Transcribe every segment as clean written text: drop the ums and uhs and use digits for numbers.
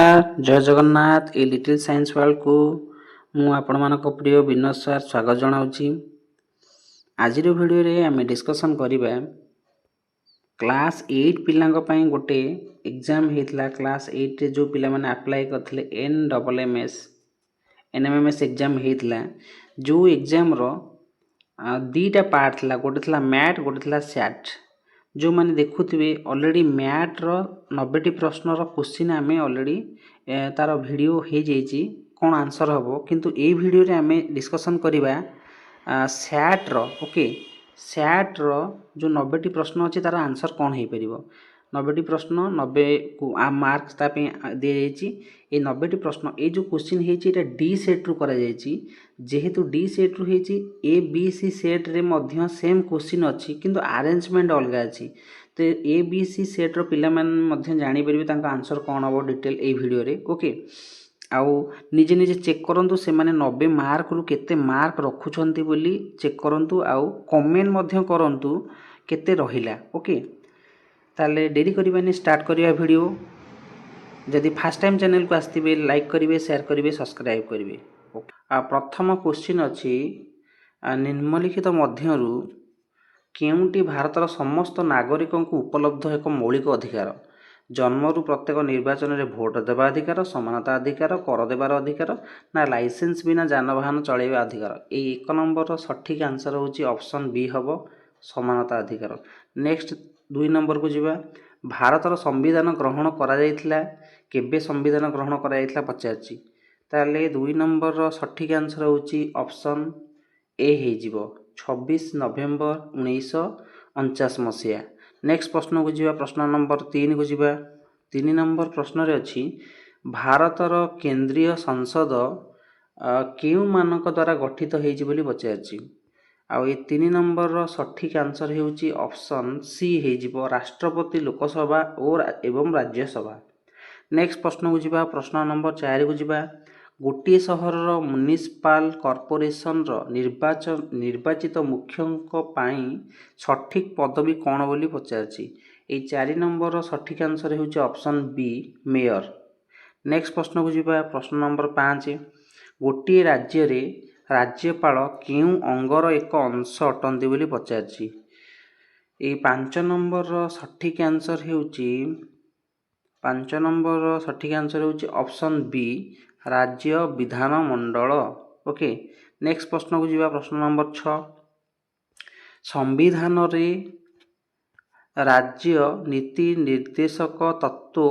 जय Jagannath a little science world को मु आपण मानक प्रिय विनोद सर स्वागत जनाऊँगी। आज भिडियो आम डिस्कसन करिबा क्लास 8 पिलांक पई गोटे एग्जाम हेतला। क्लास 8 रे जो पिला माने अप्लाई करथिले एनएमएमएस एग्जाम हेतला। जो एग्जाम रो दीटा पार्ट थला, गोटे थला मैथ, गोटे थला सैट। जो मैंने देखुवे ऑलरेडी मैथ रो 90टी प्रश्न रो क्वेश्चन आमे ऑलरेडी तार वीडियो हो जाइए कौन आंसर हम, किंतु ए वीडियो रे आमे डिस्कशन करिबा सैट रो। ओके, सैट रो जो 90टी प्रश्न अच्छी तार आंसर कौन हो पार। 90टी प्रश्न 90 मार्क्स तापे दि जाइए। ये 90टी प्रश्न ये जो क्वेश्चन है डी सेट रु करा जाइए। जेहेतु डी सेट रु होइछि, ए बी सी सेट रे मध्य सेम क्वेश्चन अच्छी किंतु अरेंजमेंट अलग अच्छी। तो ए बी सी सेट रो पिला माने मध्य जानि परिबे तांका आंसर कौन हम डिटेल ए वीडियो रे। ओके, आउ निजे निजे चेक करंतु से माने 90 मार्क रु केते मार्क रखुछंती बोली चेक करंतु। आउ कमेंट मध्य करंतु केते रहिला। ओके, ताले डेरी करबानी स्टार्ट करिया वीडियो। जदि फर्स्ट टाइम चैनल को आस्थिबे लाइक करिवे, शेयर करिवे, सब्सक्राइब करिवे। प्रथम क्वेश्चन अछि, निम्नलिखित मध्यरु केउंटी भारतर समस्त नागरिकों को उपलब्ध एक मौलिक अधिकार? जन्मरु प्रत्येक निर्वाचन रे भोट देवा अधिकार, समानता अधिकार, कर देवार अधिकार, ना लाइसेंस बिना जानवाहन चलैवा अधिकार? ए एक नंबर सठिक आंसर होची ऑप्शन बी हबो, समानता अधिकार। नेक्स्ट 2 नंबर को जिबा, भारतर संविधान ग्रहण करा जायथिला केबे? संविधान ग्रहण करा जायथिला पचारची। ताले 2 नंबर सठिक आंसर होची ऑप्शन ए हे जिवो, 26 नवेम्बर 1949 मसीहा। नेक्स्ट प्रश्न को जिबा, प्रश्न नंबर 3 को जिबा। 3 नंबर प्रश्न रे अछि, भारतर केंद्रीय संसद केउ मानक द्वारा गठित हेछि बोली पचारची। आउ ये 3 नंबर सठिक आंसर हेउची ऑप्शन सी हे जिवो, राष्ट्रपति, लोकसभा और एवं राज्यसभा। नेक्स्ट प्रश्न को जिबा, प्रश्न नंबर 4 को जिबा। गोटे सहर म्युनिसिपल कॉर्पोरेशन निर्वाचित मुख्यंक पाई सठिक पदवी कौन बोली पचारची। ए 4 नंबर सठिक आंसर हेउची ऑप्शन बी, मेयर। नेक्स्ट प्रश्न को जिबा, प्रश्न नंबर 5। गोटे राज्य रे राज्यपाल केउ अंगर एक अंश अटंती बोली पचारची। ए 5 नंबर सठिक आंसर हेउची 5 नंबर सठिक आंसर हेउची ऑप्शन बी, राज्य विधानमंडल। ओके, नेक्स्ट प्रश्न को जिबा, प्रश्न नंबर 6। संविधान रे राज्य नीति निर्देशक तत्व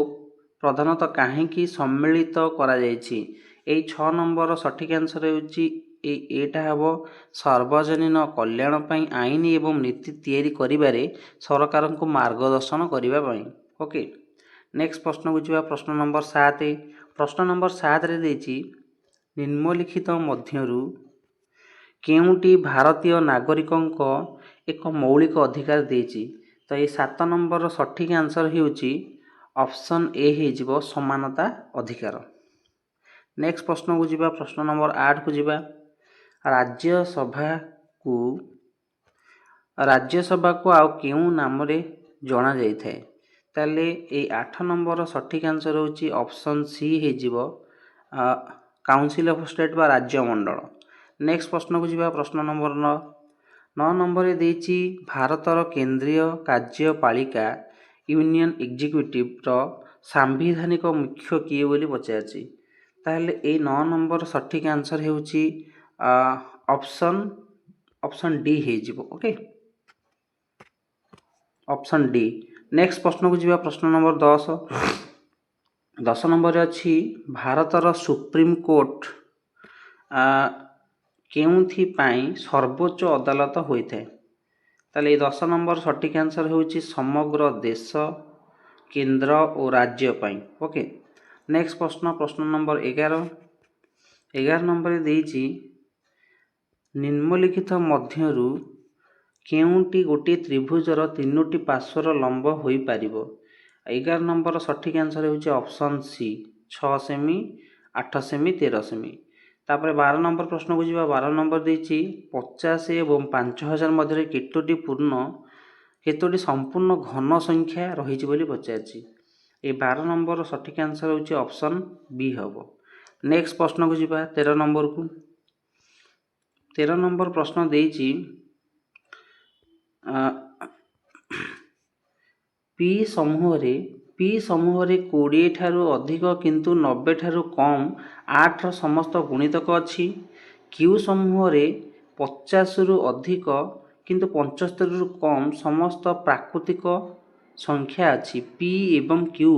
प्रधानतः काहेकि सम्मिलित करा जायछि? ए 6 नंबर सठिक आंसर हेउची एटा हबो, सार्वजनीन कल्याण पई आईन एवं नीति तैयारी करिबारे सरकार को मार्गदर्शन करिबा पई। ओके, नेक्स्ट प्रश्न को जिबा, प्रश्न नंबर 7। प्रश्न नंबर 7 रे देछि, निम्नलिखित मध्यरु केउंटी भारतीय नागरिकों एक मौलिक अधिकार देछि? तो ये 7 नंबर सठिक आंसर हेउची ऑप्शन ए हे जिवो, समानता अधिकार। नेक्स्ट प्रश्न को जिबा, प्रश्न नंबर 8 को जिबा। राज्यसभा को आउ केउ नाम रे जना जाय थाए? ताले ए 8 नंबर सठिक आंसर होची ऑप्शन सी हे जिवो, काउंसिल ऑफ स्टेट बा राज्य मंडल। नेक्स्ट प्रश्न को जिबा, प्रश्न नंबर 9 नंबर रे देछि, भारतर केंद्रीय कार्यपालिका यूनियन एग्जीक्यूटिव रो सांविधानिक मुख्य किए बोली पचारछि। ताले ए 9 नंबर सठिक आंसर हेउची ऑप्शन डी हे जिवो। Okay, option D. नेक्स्ट प्रश्न को जिबा, प्रश्न नंबर 10 नंबर अच्छी, भारतर सुप्रीम कोर्ट केउथि पाई सर्वोच्च अदालत होइथे? ताले 10 नंबर सठिक आंसर होउची समग्र देश, केंद्र और राज्य पाई। ओके, नेक्स्ट प्रश्न नंबर 11 नंबर देछि, निम्नलिखित मध्यरु केउंटी गोटे त्रिभुजर 3टी पार्श्वर लंब होई पारिबो? 11 नंबर सठिक आंसर होउची ऑप्शन सी, 6 सेमी, 8 सेमी, 13 सेमी। तापर 12 नंबर प्रश्न को जिबा। 12 नंबर देछि, 50 एवं 5000 मध्य केतोटी संपूर्ण घन संख्या रही बोली पचारछि? ए 12 नंबर सठिक आंसर होची ऑप्शन बी हबो। नेक्स्ट प्रश्न को जिबा 13 नंबर को। 13 नंबर प्रश्न देइची पी समूह रे 20 ठारू अधिक किंतु 90 ठारू कम 8 समस्त गुणितक अछि। क्यू समूह रे 50 रु अधिक किंतु 75 रु कम समस्त प्राकृतिक संख्या अछि। पी एवं क्यू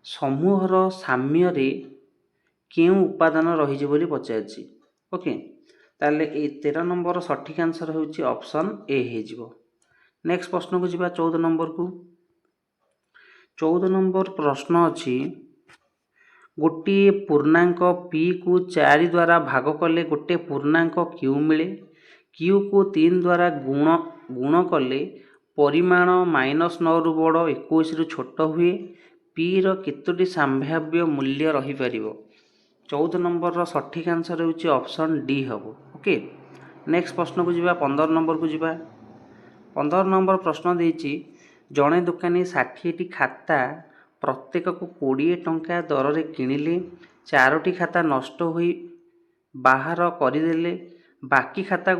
समूहर साम्य रे केउ उपादान रही बोली पचारछि। ओके ताले ए 13 नंबर सठिक आंसर होची ऑप्शन ए हे जिवो। नेक्स्ट प्रश्न को जिबा 14 नंबर को। 14 नंबर प्रश्न अछि गोटे पूर्णांक पी को 4 द्वारा भाग कले गोटे पूर्णांक क्यू मिले। क्यू को 3 द्वारा गुण कले परिमाण -9 रु बड़ 21 रु छोट हुए। पी रो केतोटी संभाव्य मूल्य रही परिबो। 14 नंबर रो सठिक आंसर होची ऑप्शन डी हबो। ओके नेक्स्ट प्रश्न को जिबा 15 नंबर को जिबा। 15 नंबर प्रश्न देइची जड़े दुकानी 60टी खाता प्रत्येक को 20 टंका दर रे किनिले 4टी खाता नष्ट होई बाहर करदेले बाकी खाता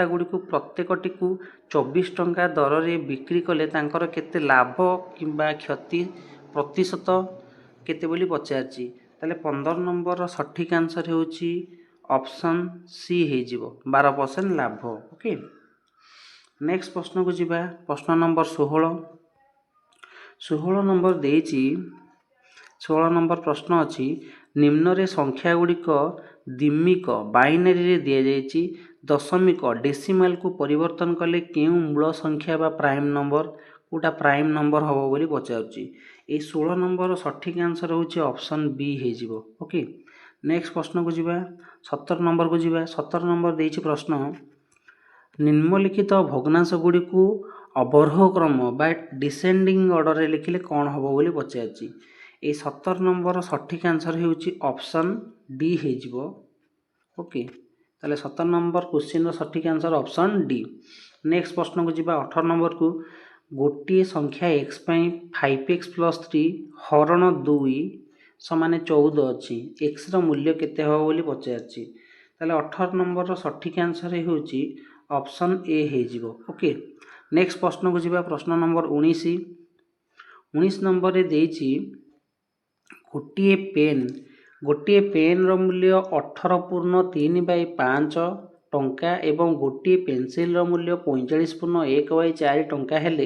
गुडी को प्रत्येकटी को 24 टंका दर रे बिक्री कले तांकर केते लाभ किंबा क्षति प्रतिशत केते बोली पचारची। ताले 15 नंबर सठिक आंसर होची ऑप्शन सी हे जिवो 12% लाभ। ओके नेक्स्ट प्रश्न को जिबा। प्रश्न नंबर 16 नंबर देइची 16 नंबर प्रश्न अछि निम्न रे संख्या गुड़िक दिमिक बाइनरी रे दिया जायछि। दशमिक डेसिमल को परिवर्तन कले केउ मूल संख्या बा प्राइम नंबर कोटा प्राइम नंबर हबो बोली पचारछि। ए 16 नंबर सठिक आंसर होछि ऑप्शन बी हे जिवो। ओके नेक्स्ट प्रश्न को जिबा 17 नंबर को जिबा। 17 नंबर देइछि प्रश्न निम्नलिखित भग्नांश गुड़ी को अवरोह क्रम बा डिसेंडिंग ऑर्डर रे लिखिले कौन हबो बोली पचारछि। ए 17 नंबर सठिक आंसर होची ऑप्शन डी हे जिवो। ओके ताले 17 नंबर क्वेश्चन रो सठिक आंसर ऑप्शन डी। नेक्स्ट प्रश्न को जिबा 18 नंबर को गोटी संख्या x पई 5x + 3 हरण 2 समान 14 अछि। x रो मूल्य केते हबो बोली पचारछि। ताले 18 नंबर रो सठिक आंसर होची ऑप्शन ए हे जिवो। ओके नेक्स्ट प्रश्न को जिबा। प्रश्न नंबर 19 नंबर रे देइछि गोटे पेन रो मूल्य 18.3/5 टंका एवं गोटे पेंसिल रो मूल्य 45.1/4 टंका हेले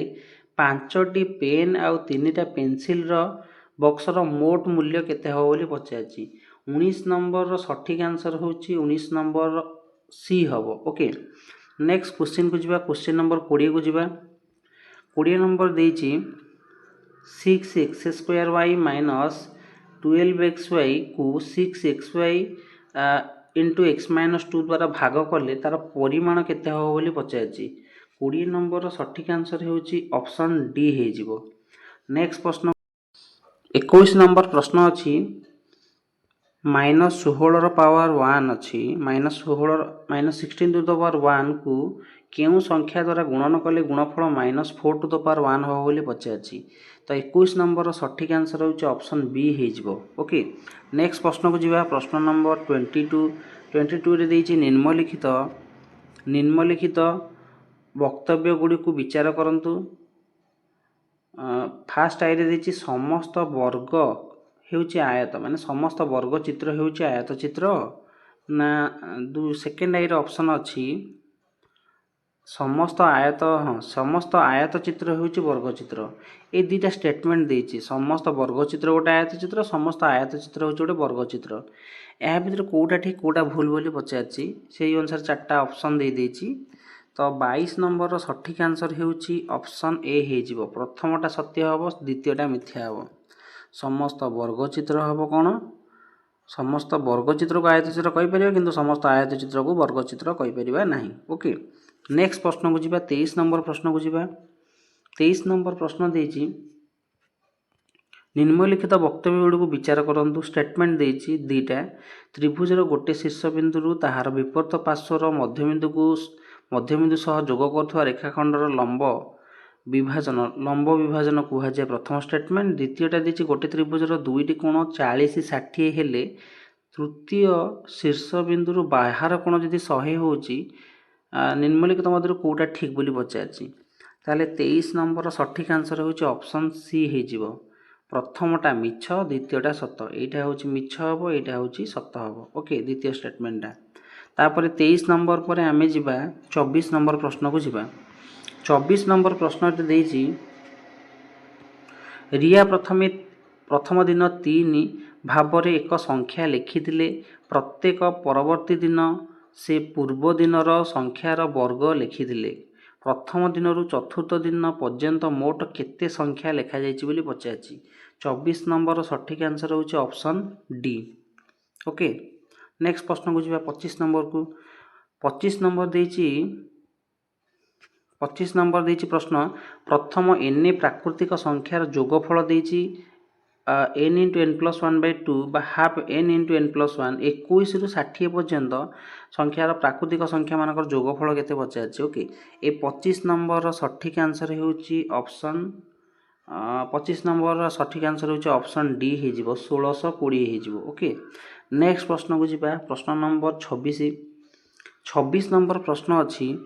5टी पेन आउ 3टा पेंसिल रो बॉक्स रो मोट मूल्य केते हो बोली पचारछि। 19 नंबर रो सठिक आंसर होची 19 नंबर सी हबो। ओके नेक्स्ट क्वेश्चन को जिबा। क्वेश्चन नंबर 20 को जिबा। 20 नंबर देइछि 6x² - 12xy को 6xy * x - 2 द्वारा भाग कले तार परिमाण केते हो बोली पचारछि। 20 नंबर सठिक आंसर होची ऑप्शन डी हे जिवो। नेक्स्ट प्रश्न 21 नंबर प्रश्न अछि -16 रो पावर 1 अछि -16 टू द पावर 1 को केउ संख्या द्वारा गुणन कले गुणफल -4 टू द पावर 1 हो बोली पचारछि। तो 21 नंबर सठिक आंसर होची ऑप्शन बी हे जिवो। ओके नेक्स्ट प्रश्न को जिबा। प्रश्न नंबर 22 रे देइछि निम्नलिखित वक्तव्य गुडी को विचार करंतु। फास्ट आई रे देइछि समस्त वर्ग हेउछि आयत माने समस्त वर्ग चित्र हेउछि आयत चित्र ना सेकेंड आई रे ऑप्शन अछि समस्त आयत चित्र हेउछि वर्ग चित्र। ए दुईटा स्टेटमेंट देइछि समस्त वर्ग चित्र गोटे आयत चित्र समस्त आयत चित्र होछि गोटे वर्ग चित्र। या भितर कोटा ठीक कोटा भूल बोली पचारछि सेही अनुसार चारटा ऑप्शन दे देइछि। तो 22 नंबर रो सठिक आंसर हेउछि ऑप्शन ए हे जिवो। प्रथमटा सत्य हबो द्वितीयटा मिथ्या हबो। समस्त वर्ग चित्र हबो कोन समस्त वर्ग चित्र को आयत चित्र कहि परिबा किंतु समस्त आयत चित्र को वर्ग चित्र कहि परिबा नाही। ओके नेक्स्ट प्रश्न को जिबा। 23 नंबर प्रश्न को जिबा। 23 नंबर प्रश्न देइछि निम्नलिखित वक्तव्य गुडी को विचार करंतु। स्टेटमेंट देइछि दुईटा त्रिभुज रो गोटे शीर्ष बिंदु रु ताहार विपरीत पार्श्व रो मध्यबिंदु सह जोग करथुवा रेखाखंड रो लंब विभाजन लंब विभाजन कहुए प्रथम स्टेटमेंट। द्वितीयटा दी गोटे त्रिभुजर दुईटी कोण 40 60 हेले तृतीय शीर्ष बिंदु बाहर कोण जदि 100 होची निम्नलिखित मध्य कौटा ठीक बोली पचार ताले 23 नंबर सठिक आंसर होची ऑप्शन सी हो प्रथमटा मिछ द्वितीयटा सत एटा होची मिछ हबो एटा होची सत हबो ओके द्वितीय स्टेटमेंटटा। तापर 23 नंबर पर आमे जिबा 24 नंबर प्रश्न को जिबा 24 नंबर प्रश्न देइछि रिया प्रथम दिन 3 भावरे एक संख्या लिखिथिले प्रत्येक परवर्ती दिन से पूर्व दिनर संख्यार वर्ग लिखिथिले प्रथम दिन रु चतुर्थ दिन पर्यंत मोट केते संख्या लिखा जाइछि बोली पचाछि 24 नंबर सठिक आंसर होछि ऑप्शन डी ओके। नेक्स्ट प्रश्न को जिबा 25 नंबर को 25 नंबर देइछि 25 नंबर देइछि प्रश्न प्रथम एन प्राकृतिक संख्यार जोगफल देइछि n इंटू n प्लस 1/2 बा half n into n plus 1 21 रु 60 पर्यंत संख्यार प्राकृतिक संख्या मानकर जोगफल केते पचाछि ओके। ए 25 नंबर सठिक आंसर होछि ऑप्शन 25 नंबर सठिक आंसर होछि ऑप्शन डी हे जिवो 1620 हे जिवो ओके। नेक्स्ट प्रश्न को जिबा प्रश्न नंबर 26 नंबर प्रश्न अछि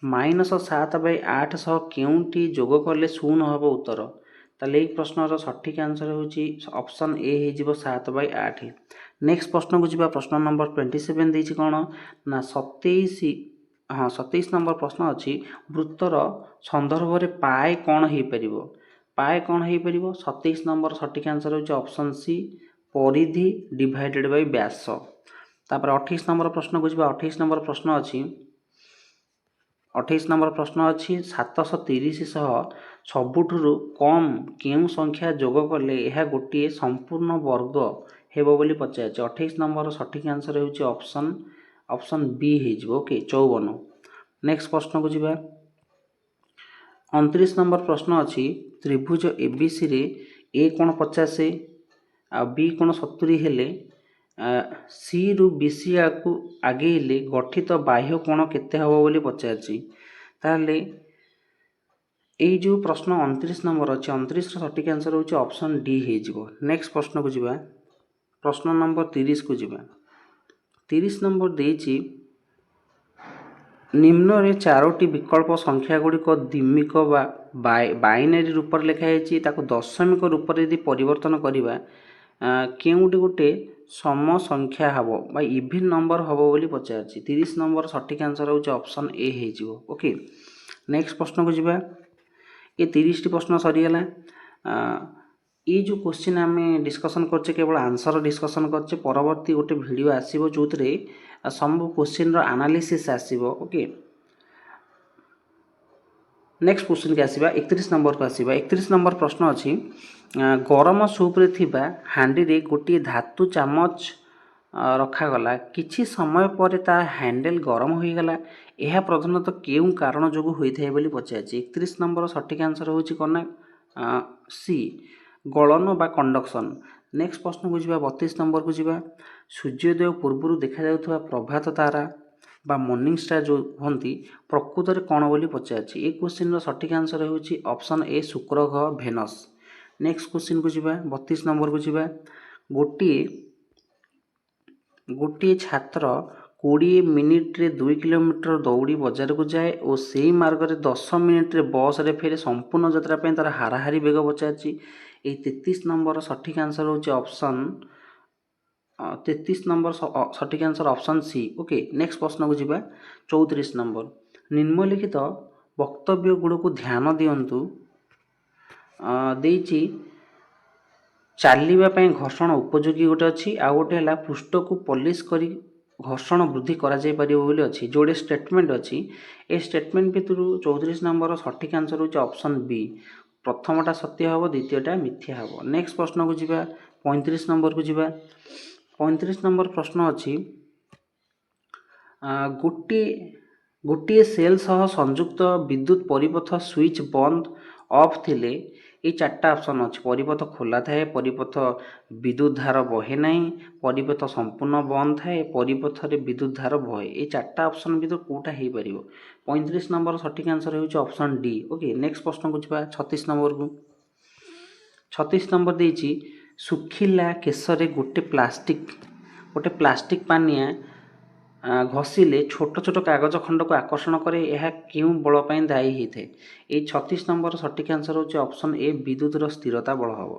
-7/8 सह केउंटी जोग करले शून्य हबो उत्तर ताले एक प्रश्नर सठिक आंसर होछि ऑप्शन ए हे जिवो 7/8। नेक्स्ट प्रश्न को जिबा प्रश्न नंबर 27 देछि कोन ना 27 नंबर प्रश्न अछि वृत्तर संदर्भ रे पाए कोन हे परिबो 27 नंबर सठिक आंसर होछि ऑप्शन सी परिधि डिवाइडेड बाय व्यास। तापर 28 नंबर प्रश्न को जिबा 28 नंबर प्रश्न अछि 730 सह सबुठुरु कम केउ संख्या जोग कले यह गोटे संपूर्ण वर्ग हेबो बोली पचाछि 28 नंबर सठिक आंसर होछि ऑप्शन बी हे जिवो ओके 54। नेक्स्ट प्रश्न को जिबा 29 नंबर प्रश्न अछि त्रिभुज एबीसी रे ए कोण 50 आ बी कोण 70 हेले सी रु बीसी को आगेले गठित बाह्य कोण केते हबो बोली पचाछि ताले एई जो प्रश्न 29 नंबर अछि 29 रो सठिक आंसर होछि ऑप्शन डी हे जिवो। नेक्स्ट प्रश्न को जिबा प्रश्न नंबर 30 को जिबा 30 नंबर देछि निम्न रे चारोटी विकल्प संख्या गुडी को द्विमिक बा बाइनरी रूप रे लिखा जायछि ताको दशमिक रूप रे यदि परिवर्तन करिबा केउटी गोटे सम संख्या हबो बा इवन नंबर हबो बोली पचाछि 30 नंबर सठिक आंसर होछि ऑप्शन ए हे जिवो ओके। नेक्स्ट प्रश्न को जिबा ये 30 टी प्रश्न सरी गला ये जो क्वेश्चन आमे डिस्कशन करछे केवल आंसर डिस्कशन करछे परवर्ती गोटे वीडियो आसीबो जोतरे सब क्वेश्चन रो एनालिसिस आसीबो ओके। नेक्स्ट क्वेश्चन के आसीबा 31 नंबर को आसीबा 31 नंबर प्रश्न अछि गरम सूप रे थिबा हांडी रे गोटे धातु चामच रखा गला किछि समय पर ता हैंडल गरम होई गला यह प्रधानतः केउ कारण जोगु होई थाए बोली पचाछि 31 नंबर सठिक आंसर होछि कोन सी गलन बा कंडक्शन। नेक्स्ट प्रश्न को जिबा 32 नंबर को जिबा सूर्योदय पूर्वरु देखा जाउथबा प्रभात तारा बा मॉर्निंग स्टार जो हंती प्रकृत रे कोन बोली पचाछि ए क्वेश्चन रो सठिक आंसर होछि ऑप्शन ए शुक्र ग्रह भेनस। नेक्स्ट क्वेश्चन को जिबा 32 नंबर को जिबा गोटे छात्र 20 मिनिट रे 2 किलोमीटर दौड़ी बाजार को जाए और सेही मार्ग रे 10 मिनिट रे बस रे फेरे संपूर्ण यात्रा पे तार हाराहारी बेग पचाछि ए 33 नंबर सठिक आंसर होछि ऑप्शन 33 नंबर सठिक answer option C okay. Next प्रश्न को जिबा 34 नंबर निम्नलिखित वक्तव्य गुड़ को ध्यान दियंतु देइछि चालिबा पई घर्षण उपयोगी गोटे अछि आ गोटे हला पृष्ठ को पॉलिश करी घर्षण वृद्धि करा जाय परिबो बोली अछि जोडे स्टेटमेंट अछि ए स्टेटमेंट भितरु 34 नंबर सठिक आंसर होछि ऑप्शन बी प्रथमटा सत्य हबो द्वितीयटा मिथ्या हबो। नेक्स्ट प्रश्न को जिबा 35 नंबर को जिबा 35 नंबर प्रश्न अछि गोटे सेल सह संयुक्त विद्युत परिपथ स्विच बंद ऑफ थिले ये चार्टा ऑप्शन अच्छे परिपथ खोला थाए परिपथ विद्युत धार बहे ना परिपथ संपूर्ण बंद थाए परिपथ रे विद्युत धार बहे ये चार्टा ऑप्शन भी कौटा हो पार 35 नंबर सठिक आंसर हो ऑप्शन डी ओके नेक्स्ट प्रश्न को जा 36 नंबर को 36 नंबर देती सुखिला केशरे गोटे प्लास्टिक पानिया घषिले छोट छोट कागज खंड को आकर्षण करे यह क्यों बल पर दायी होता है ये 36 नंबर सठिक आंसर हो ऑप्शन ए विद्युतर स्थिरता बल हम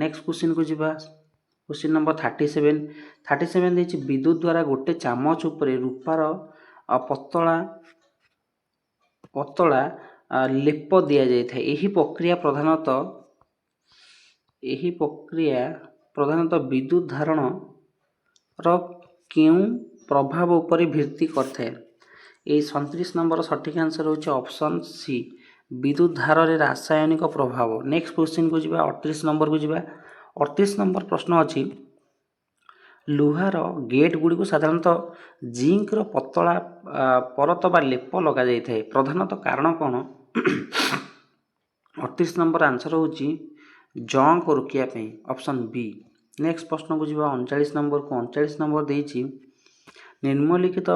नेक्स्ट क्वेश्चन को जीवा क्वेश्चन नंबर 37 देती विद्युत द्वारा गोटे चामच उपरे रूपार पतला पतला लेप दि जाए यही प्रक्रिया प्रधानतः विद्युत धारण क्यों प्रभाव उपरि भित्ति करते ये 37 नंबर सठिक आंसर हो ऑप्शन सी विद्युत धार रे रासायनिक प्रभाव नेक्स्ट क्वेश्चन को जीवा 38 नंबर को जीवा 38 नंबर प्रश्न अच्छी लुहार गेट गुड़ी को साधारणतः जिंक रो पतला परत बा लेप लगा जाई थाए प्रधानतः कारण कौन 38 नंबर आंसर हो जंग को रोकिया ऑप्शन बी नेक्स्ट प्रश्न को जीवा 39 नंबर देती निम्नलिखित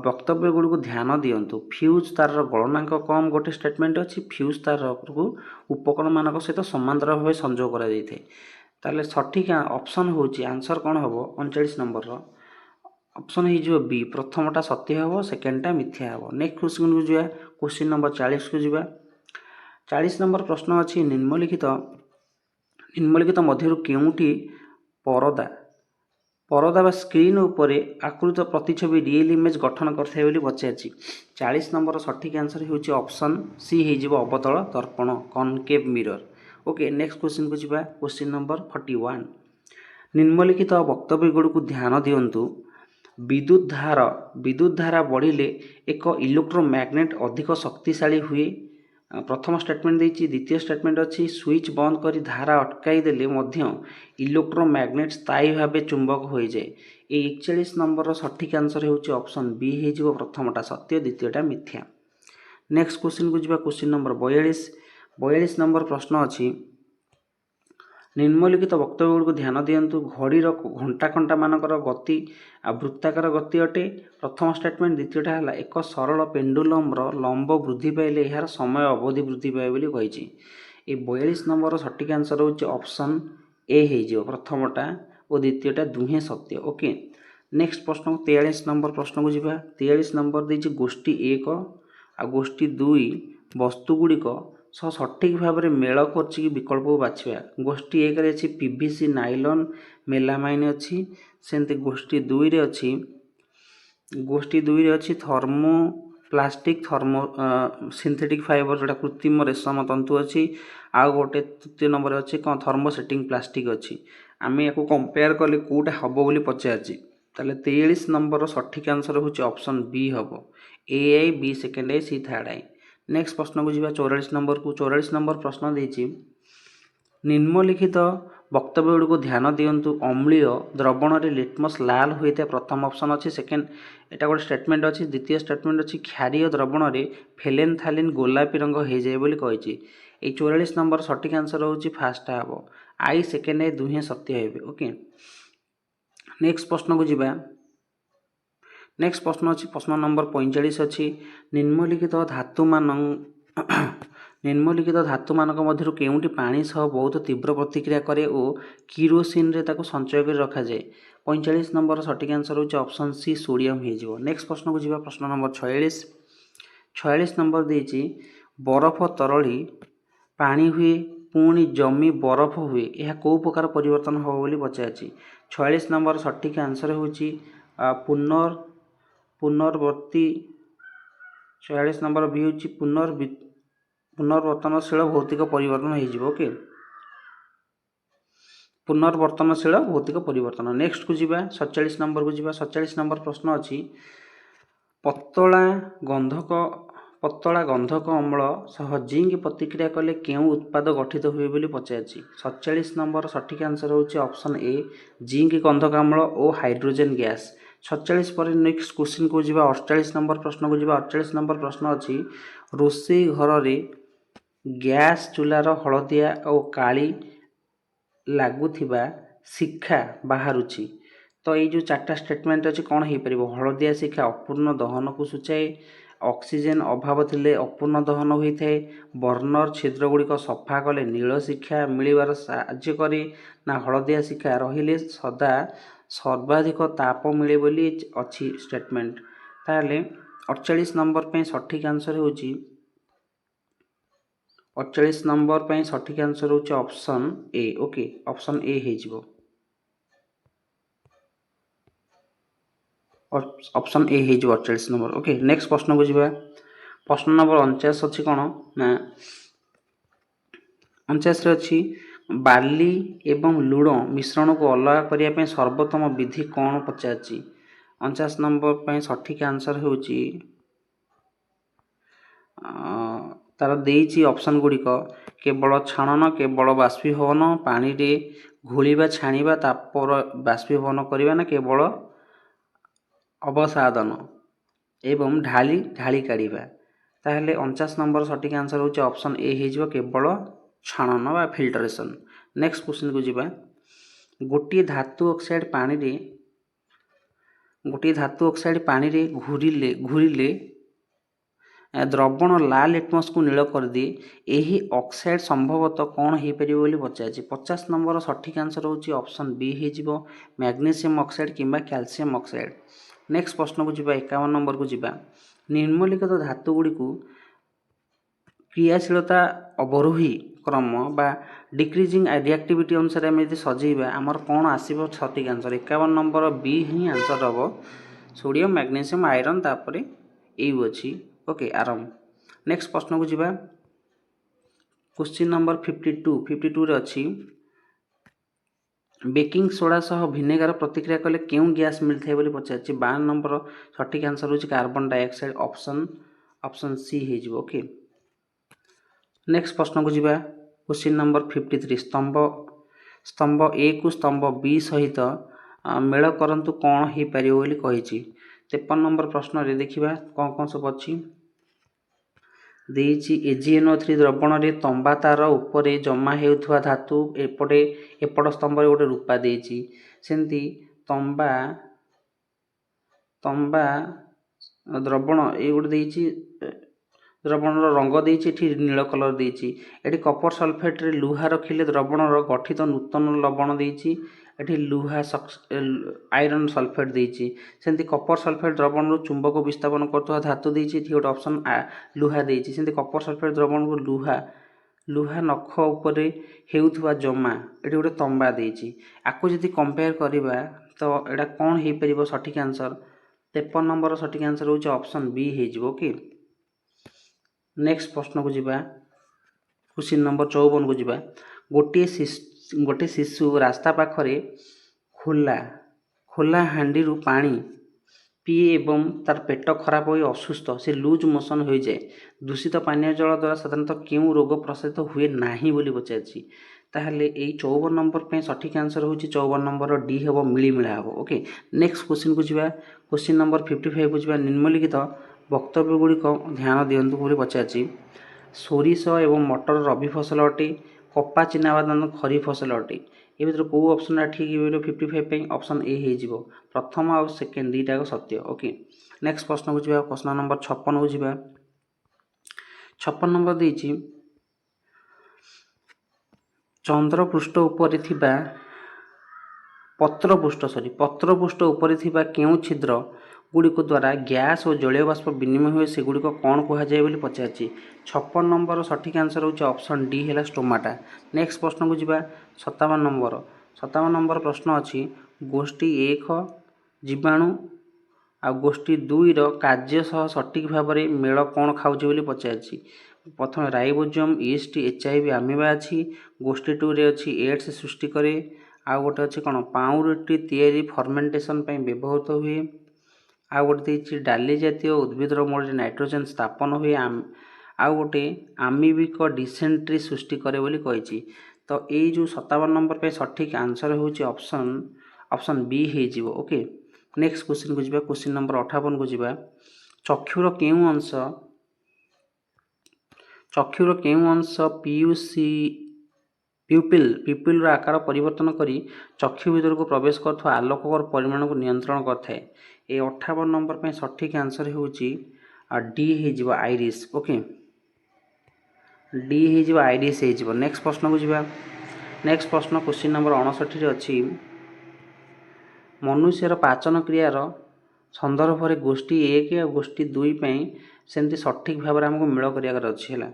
वक्तव्य गुड़ी को ध्यान दिंतु फ्यूज तार गलनांक कम गोटे स्टेटमेंट अच्छी फ्यूज तार को उपकरण मान सहित समांतर भाव संजोग कर सठिक ऑप्शन हूँ आंसर कौन हम 39 नंबर ऑप्शन हो बी प्रथमटा सत्य हम सेकेंडटा मिथ्या हम नेक्स्ट क्वेश्चन को जा क्वेश्चन नंबर 40 को जा 40 नंबर प्रश्न अच्छी निम्नलिखित मध्य केउटी परदा स्क्रीन उपरे आकृत प्रतिछवि रियल इमेज गठन करथे बोली पचारि 40 नंबर सठिक आंसर हो ऑप्शन सी हो अवतल दर्पण concave mirror okay next question को जीवा क्वेश्चन नंबर 41 निम्नलिखित वक्तव्य गुड़ को ध्यान दिंतु विद्युत धारा बढ़िले एक इलेक्ट्रोमैग्नेट अधिक शक्तिशाली हुए प्रथम स्टेटमेंट देती द्वितीय स्टेटमेंट अच्छी स्विच बंद करी धारा अटकाई देले मध्य इलेक्ट्रोमैग्नेट स्थायी भाव चुंबक हो जाए ये 41 नंबर सठिक आंसर हो ऑप्शन बी हो प्रथमटा सत्य द्वितीयटा मिथ्या नेक्स्ट क्वेश्चन को जीवा क्वेश्चन नंबर 42 नंबर प्रश्न अच्छी निम्नलिखित वक्तव्य गुड़ को ध्यान दिंतु घड़ीर घंटा मानकर गति वृत्ताकार गति अटे प्रथम स्टेटमेंट द्वितीयटा है एक सरल पेंडुलम लंब वृद्धि पाइले यार समय अवधि वृद्धि पाए बोली कही ये 42 नंबर सठिक आंसर हो ऑप्शन ए हो प्रथमटा और द्वितीयटा दुहे सत्य ओके नेक्स्ट प्रश्न 43 नंबर प्रश्न को जीवा 43 नंबर देती गोष्ठी 1 आ गोष्ठी 2 वस्तुगुड़िक सठिक भाव में मेल कर विकल्प को बाछा गोष्ठी 1 अच्छी पीवीसी नाइलॉन मेलामाइन अच्छी सेमती गोष्ठी 2 अच्छी थर्मो प्लास्टिक सिंथेटिक फाइबर जोटा कृत्रिम रेशम तंतु अच्छी आउ गोटे तृतीय नंबर अच्छी कौन थर्मोसेटिंग प्लास्टिक अच्छी आम या कंपेयर कले कौटा हम बोली पचारि 43 नंबर सठिक आंसर हो ऑप्शन बी हम A I B second I C third I next प्रश्न को जीवा 44 नंबर को 44 नंबर प्रश्न देती निम्नलिखित वक्तव्य गुड़ को ध्यान दिंतु अम्लीय द्रवण रे लिटमस लाल होता है प्रथम ऑप्शन अच्छी सेकेंड एटा गोटे स्टेटमेंट अच्छी द्वितीय स्टेटमेंट अच्छी क्षारीय द्रवण रे फेलेनथालिन गोलापी रंग हो जाए बोली कही 44 नंबर सठिक आंसर हो फास्ट हम आई सेकेंड आई दुहे सत्य हे ओके नेक्स्ट प्रश्न को जीवा नेक्स्ट प्रश्न अच्छी प्रश्न नंबर 45 अच्छी निम्नलिखित धातु मानक मध्य केउटी पानी सह बहुत तीव्र प्रतिक्रिया करे और किरोसिन रे ताको संचय कर रखा जाए 45 नंबर सठिक आंसर हो ऑप्शन सी सोडियम हो नेक्स्ट प्रश्न को जीवा प्रश्न नंबर 46 नंबर देती बरफ तरली पानी हुए पुणी जमी बरफ हुए यह कौ प्रकार परिवर्तन हम बोली पचारि 46 नंबर सठिक आंसर हो पुनर्वर्ती 46 नंबर भी हूँ पुनर्वर्तनशील भौतिक परिवर्तन हो ओके पुनर्वर्तनशील भौतिक परिवर्तन नेक्स्ट को जीवा 47 नंबर को जीवा 47 नंबर प्रश्न अच्छी पतला गंधक अम्ल सह जिंक प्रतिक्रिया कले केउं उत्पाद गठित हुए बोली पचारि 47 नंबर सठिक आंसर हो ऑप्शन ए जिंक गंधक अम्ल और हाइड्रोजन गैस 47 पर नेक्स्ट क्वेश्चन को जीवा 48 नंबर प्रश्न को जीवा 48 नंबर प्रश्न अच्छी रोषेई घर रे ଗ୍ୟାସ୍ ଚୁଲାର ହଳଦିଆ ଓ କାଳି ଲାଗୁଥିବା ଶିଖା ବାହାରୁଛି। ତ ଏଇ ଯେଉଁ ଚାରିଟା ଷ୍ଟେଟମେଣ୍ଟ ଅଛି କ'ଣ ହେଇପାରିବ? ହଳଦିଆ ଶିଖା ଅପୂର୍ଣ୍ଣ ଦହନକୁ ସୂଚାଏ, ଅକ୍ସିଜେନ୍ ଅଭାବ ଥିଲେ ଅପୂର୍ଣ୍ଣ ଦହନ ହୋଇଥାଏ, ବର୍ଣ୍ଣର ଛିଦ୍ରଗୁଡ଼ିକ ସଫା କଲେ ନୀଳ ଶିଖା ମିଳିବାର ସାହାଯ୍ୟ କରେ, ନା ହଳଦିଆ ଶିଖା ରହିଲେ ସର୍ବାଧିକ ତାପ ମିଳେ ବୋଲି ଅଛି ଷ୍ଟେଟମେଣ୍ଟ। ତାହେଲେ 48 ନମ୍ବର ପାଇଁ ସଠିକ୍ ଆନ୍ସର ହେଉଛି 48 ନମ୍ବର ପାଇଁ ସଠିକ୍ ଆନ୍ସର ହେଉଛି option A. Okay, option A ହେଇଯିବ। ଅପସନ୍ ଏ ହେଇଯିବ 48 ନମ୍ବର। ଓକେ, ନେକ୍ସଟ ପ୍ରଶ୍ନକୁ ଯିବା। ପ୍ରଶ୍ନ ନମ୍ବର 49 ଅଛି କ'ଣ ନା 49ରେ ଅଛି ବାଲି ଏବଂ ଲୁଣ ମିଶ୍ରଣକୁ ଅଲଗା କରିବା ପାଇଁ ସର୍ବୋତ୍ତମ ବିଧି କ'ଣ ପଚାରିଛି। 49 ନମ୍ବର ପାଇଁ ସଠିକ୍ ଆନ୍ସର ହେଉଛି ତାର ଦେଇଛି ଅପସନ୍ ଗୁଡ଼ିକ କେବଳ ଛାଣନ, କେବଳ ବାଷ୍ପୀଭବନ, ପାଣିରେ ଘୋଳିବା ଛାଣିବା ତାପରେ ବାଷ୍ପୀଭବନ କରିବା, ନା କେବଳ ଅବସାଦନ ଏବଂ ଢାଳି କାଢ଼ିବା। ତାହେଲେ 49 ନମ୍ବର ସଠିକ୍ ଆନ୍ସର ହେଉଛି ଅପସନ୍ ଏ ହେଇଯିବ, କେବଳ ଛାଣନ ବା ଫିଲ୍ଟରେସନ୍। ନେକ୍ସଟ କ୍ୱେଶ୍ଚିନ୍କୁ ଯିବା। ଗୋଟିଏ ଧାତୁ ଅକ୍ସାଇଡ୍ ପାଣିରେ ଘୂରିଲେ ଦ୍ରବଣ ଲାଲ ଲିଟମସକୁ ନୀଳ କରିଦିଏ। ଏହି ଅକ୍ସାଇଡ୍ ସମ୍ଭବତଃ କ'ଣ ହେଇପାରିବ ବୋଲି ପଚାରିଛି। 50 ନମ୍ବର ସଠିକ୍ ଆନ୍ସର ହେଉଛି ଅପସନ୍ ବି ହେଇଯିବ, ମ୍ୟାଗ୍ନେସିୟମ୍ ଅକ୍ସାଇଡ୍ କିମ୍ବା କ୍ୟାଲସିୟମ୍ ଅକ୍ସାଇଡ୍। ନେକ୍ସଟ ପ୍ରଶ୍ନକୁ ଯିବା। 51 ନମ୍ବରକୁ ଯିବା। ନିମ୍ନଲିଖିତ ଧାତୁଗୁଡ଼ିକୁ କ୍ରିୟାଶୀଳତା ଅବରୋହୀ କ୍ରମ ବା ଡିକ୍ରିଜିଂ ରିଆକ୍ଟିଭିଟି ଅନୁସାରେ ଆମେ ଯଦି ସଜେଇବା ଆମର କ'ଣ ଆସିବ ସଠିକ୍ ଆନ୍ସର। 51 ନମ୍ବର ବି ହିଁ ଆନ୍ସର ହେବ। ସୋଡ଼ିୟମ୍, ମ୍ୟାଗ୍ନେସିୟମ୍, ଆଇରନ୍, ତାପରେ ଏୟୁ ଅଛି। ଓକେ, ଆରମ୍। ନେକ୍ସଟ ପ୍ରଶ୍ନକୁ ଯିବା। କ୍ୱେଶ୍ଚିନ୍ ନମ୍ବର 52ରେ ଅଛି ବେକିଂ ସୋଡ଼ା ସହ ଭିନେଗାର ପ୍ରତିକ୍ରିୟା କଲେ କେଉଁ ଗ୍ୟାସ୍ ମିଳିଥାଏ ବୋଲି ପଚାରିଛି। 52 ନମ୍ବର ସଠିକ୍ ଆନ୍ସର ହେଉଛି କାର୍ବନ ଡାଇଅକ୍ସାଇଡ୍, ଅପସନ୍ ସି ହେଇଯିବ। ଓକେ, ନେକ୍ସଟ ପ୍ରଶ୍ନକୁ ଯିବା। କ୍ୱେଶ୍ଚିନ୍ ନମ୍ବର 53 ସ୍ତମ୍ଭ ଏ କୁ ସ୍ତମ୍ଭ ବି ସହିତ ମେଳ କରନ୍ତୁ କ'ଣ ହେଇପାରିବ ବୋଲି କହିଛି। 53 ନମ୍ବର ପ୍ରଶ୍ନରେ ଦେଖିବା କ'ଣ ସବୁ ଅଛି। ଦେଇଛି AgNO3 ଦ୍ରବଣରେ ତମ୍ବା ତାର ଉପରେ ଜମା ହେଉଥିବା ଧାତୁ ଏପଟ ସ୍ତମ୍ଭରେ ଗୋଟେ ରୂପା ଦେଇଛି। ସେମିତି ତମ୍ବା ଦ୍ରବଣ ଏଇ ଗୋଟେ ଦେଇଛି, ଦ୍ରବଣର ରଙ୍ଗ ଦେଇଛି ଏଠି ନୀଳ କଲର ଦେଇଛି। ଏଠି କପର ସଲଫେଟ୍ରେ ଲୁହା ରଖିଲେ ଦ୍ରବଣର ଗଠିତ ନୂତନ ଲବଣ ଦେଇଛି, ଏଠି ଆଇରନ୍ ସଲଫେଟ୍ ଦେଇଛି। ସେମିତି କପର ସଲଫେଟ୍ ଦ୍ରବଣରୁ ଚୁମ୍ବକ ବିସ୍ଥାପନ କରୁଥିବା ଧାତୁ ଦେଇଛି, ଏଠି ଗୋଟେ ଅପସନ୍ ଲୁହା ଦେଇଛି। ସେମିତି କପର ସଲଫେଟ୍ ଦ୍ରବଣକୁ ଲୁହା ନଖ ଉପରେ ହେଉଥିବା ଜମା, ଏଠି ଗୋଟେ ତମ୍ବା ଦେଇଛି। ଆକୁ ଯଦି କମ୍ପେୟାର କରିବା ତ ଏଇଟା କ'ଣ ହେଇପାରିବ ସଠିକ୍ ଆନ୍ସର। 53 ନମ୍ବର ସଠିକ୍ ଆନ୍ସର ହେଉଛି ଅପସନ୍ ବି ହେଇଯିବ। ଓକେ, ନେକ୍ସଟ ପ୍ରଶ୍ନକୁ ଯିବା। କ୍ୱେଶ୍ଚିନ୍ ନମ୍ବର 54କୁ ଯିବା। ଗୋଟିଏ ଶିଶୁ ରାସ୍ତା ପାଖରେ ଖୋଲା ହାଣ୍ଡିରୁ ପାଣି ପିଏ ଏବଂ ତାର ପେଟ ଖରାପ ହୋଇ ଅସୁସ୍ଥ, ସେ ଲୁଜ୍ ମୋସନ୍ ହୋଇଯାଏ। ଦୂଷିତ ପାନୀୟ ଜଳ ଦ୍ୱାରା ସାଧାରଣତଃ କେଉଁ ରୋଗ ପ୍ରସାରିତ ହୁଏ ନାହିଁ ବୋଲି ପଚାରିଛି। ତାହେଲେ ଏଇ 54 ନମ୍ବର ପାଇଁ ସଠିକ୍ ଆନ୍ସର ହେଉଛି 54 ନମ୍ବର ଡି ହେବ, ମିଳିମିଳା ହେବ। ଓକେ, ନେକ୍ସଟ କ୍ୱେଶ୍ଚିନ୍କୁ ଯିବା। କ୍ୱେଶ୍ଚିନ୍ ନମ୍ବର 55କୁ ଯିବା। ନିମ୍ନଲିଖିତ ବକ୍ତବ୍ୟ ଗୁଡ଼ିକ ଧ୍ୟାନ ଦିଅନ୍ତୁ ବୋଲି ପଚାରିଛି। ସୋରିଷ ଏବଂ ମଟର ରବି ଫସଲ ଅଟେ, କପା ଚିନାବାଦାମ ଖରିଫ ଫସଲ ଅଟେ। ଏ ଭିତରୁ କେଉଁ ଅପସନ୍ଟା ଠିକ୍ ହେଇପାରିବ 55 ପାଇଁ? ଅପସନ୍ ଏ ହେଇଯିବ। ପ୍ରଥମ ଆଉ ସେକେଣ୍ଡ ଦୁଇଟାକ ସତ୍ୟ। ଓକେ, ନେକ୍ସଟ ପ୍ରଶ୍ନକୁ ଯିବା। ପ୍ରଶ୍ନ ନମ୍ବର 56କୁ ଯିବା। 56 ନମ୍ବର ଦେଇଛି ପତ୍ରପୃଷ୍ଠ ଉପରେ ଥିବା କେଉଁ ଛିଦ୍ର ଗୁଡ଼ିକ ଦ୍ୱାରା ଗ୍ୟାସ୍ ଓ ଜଳୀୟ ବାଷ୍ପ ବିନିମୟ ହୁଏ ସେଗୁଡ଼ିକ କ'ଣ କୁହାଯାଏ ବୋଲି ପଚାରିଛି। 56 ନମ୍ବର ସଠିକ୍ ଆନ୍ସର ହେଉଛି ଅପସନ୍ ଡି ହେଲା ଷ୍ଟୋମାଟା। ନେକ୍ସଟ ପ୍ରଶ୍ନକୁ ଯିବା। 57 ନମ୍ବର ପ୍ରଶ୍ନ ଅଛି ଗୋଷ୍ଠୀ 1 ଜୀବାଣୁ ଆଉ ଗୋଷ୍ଠୀ 2ର କାର୍ଯ୍ୟ ସହ ସଠିକ୍ ଭାବରେ ମେଳ କ'ଣ ଖାଉଛି ବୋଲି ପଚାରିଛି। ପ୍ରଥମେ ରାଇବୋଜୋମ୍, ଇଷ୍ଟ, HIV, ଆମିବା ଅଛି। ଗୋଷ୍ଠୀ 2ରେ ଅଛି ଏଡ୍ସ ସୃଷ୍ଟି କରେ। ଆଉ ଗୋଟେ ଅଛି କ'ଣ ପାଉଁରୁଟି ତିଆରି ଫର୍ମେଣ୍ଟେସନ୍ ପାଇଁ ବ୍ୟବହୃତ ହୁଏ। ଆଉ ଗୋଟେ ଦେଇଛି ଡାଲି ଜାତୀୟ ଉଦ୍ଭିଦର ମୂଳରେ ନାଇଟ୍ରୋଜେନ୍ ସ୍ଥାପନ ହୁଏ। ଆଉ ଗୋଟେ ଆମିବିକ ଡିସେଣ୍ଟ୍ରି ସୃଷ୍ଟି କରେ ବୋଲି କହିଛି। ତ ଏଇ ଯେଉଁ 57 ନମ୍ବର ପାଇଁ ସଠିକ୍ ଆନ୍ସର ହେଉଛି ଅପସନ୍ ବି ହେଇଯିବ। ଓକେ, ନେକ୍ସଟ କ୍ୱେଶ୍ଚିନ୍କୁ ଯିବା। କ୍ୱେଶ୍ଚିନ୍ ନମ୍ବର 58କୁ ଯିବା। ଚକ୍ଷୁର କେଉଁ ଅଂଶ ପିପ୍ୟୁଲର ଆକାର ପରିବର୍ତ୍ତନ କରି ଚକ୍ଷୁ ଭିତରକୁ ପ୍ରବେଶ କରୁଥିବା ଆଲୋକର ପରିମାଣକୁ ନିୟନ୍ତ୍ରଣ କରିଥାଏ। ଏ 58 ନମ୍ବର ପାଇଁ ସଠିକ୍ ଆନ୍ସର ହେଉଛି ଡି ହେଇଯିବ ଆଇରିସ୍। ଓକେ, ଡି ହେଇଯିବ ଆଇରିସ୍ ହେଇଯିବ। ନେକ୍ସଟ ପ୍ରଶ୍ନକୁ ଯିବା। ନେକ୍ସଟ ପ୍ରଶ୍ନ କ୍ୱେଶ୍ଚିନ୍ ନମ୍ବର 59ରେ ଅଛି ମନୁଷ୍ୟର ପାଚନ କ୍ରିୟାର ସନ୍ଦର୍ଭରେ ଗୋଷ୍ଠୀ 1 ଆଉ ଗୋଷ୍ଠୀ 2 ପାଇଁ ସେମିତି ସଠିକ୍ ଭାବରେ ଆମକୁ ମେଳ କରିବାର ଅଛି ହେଲା।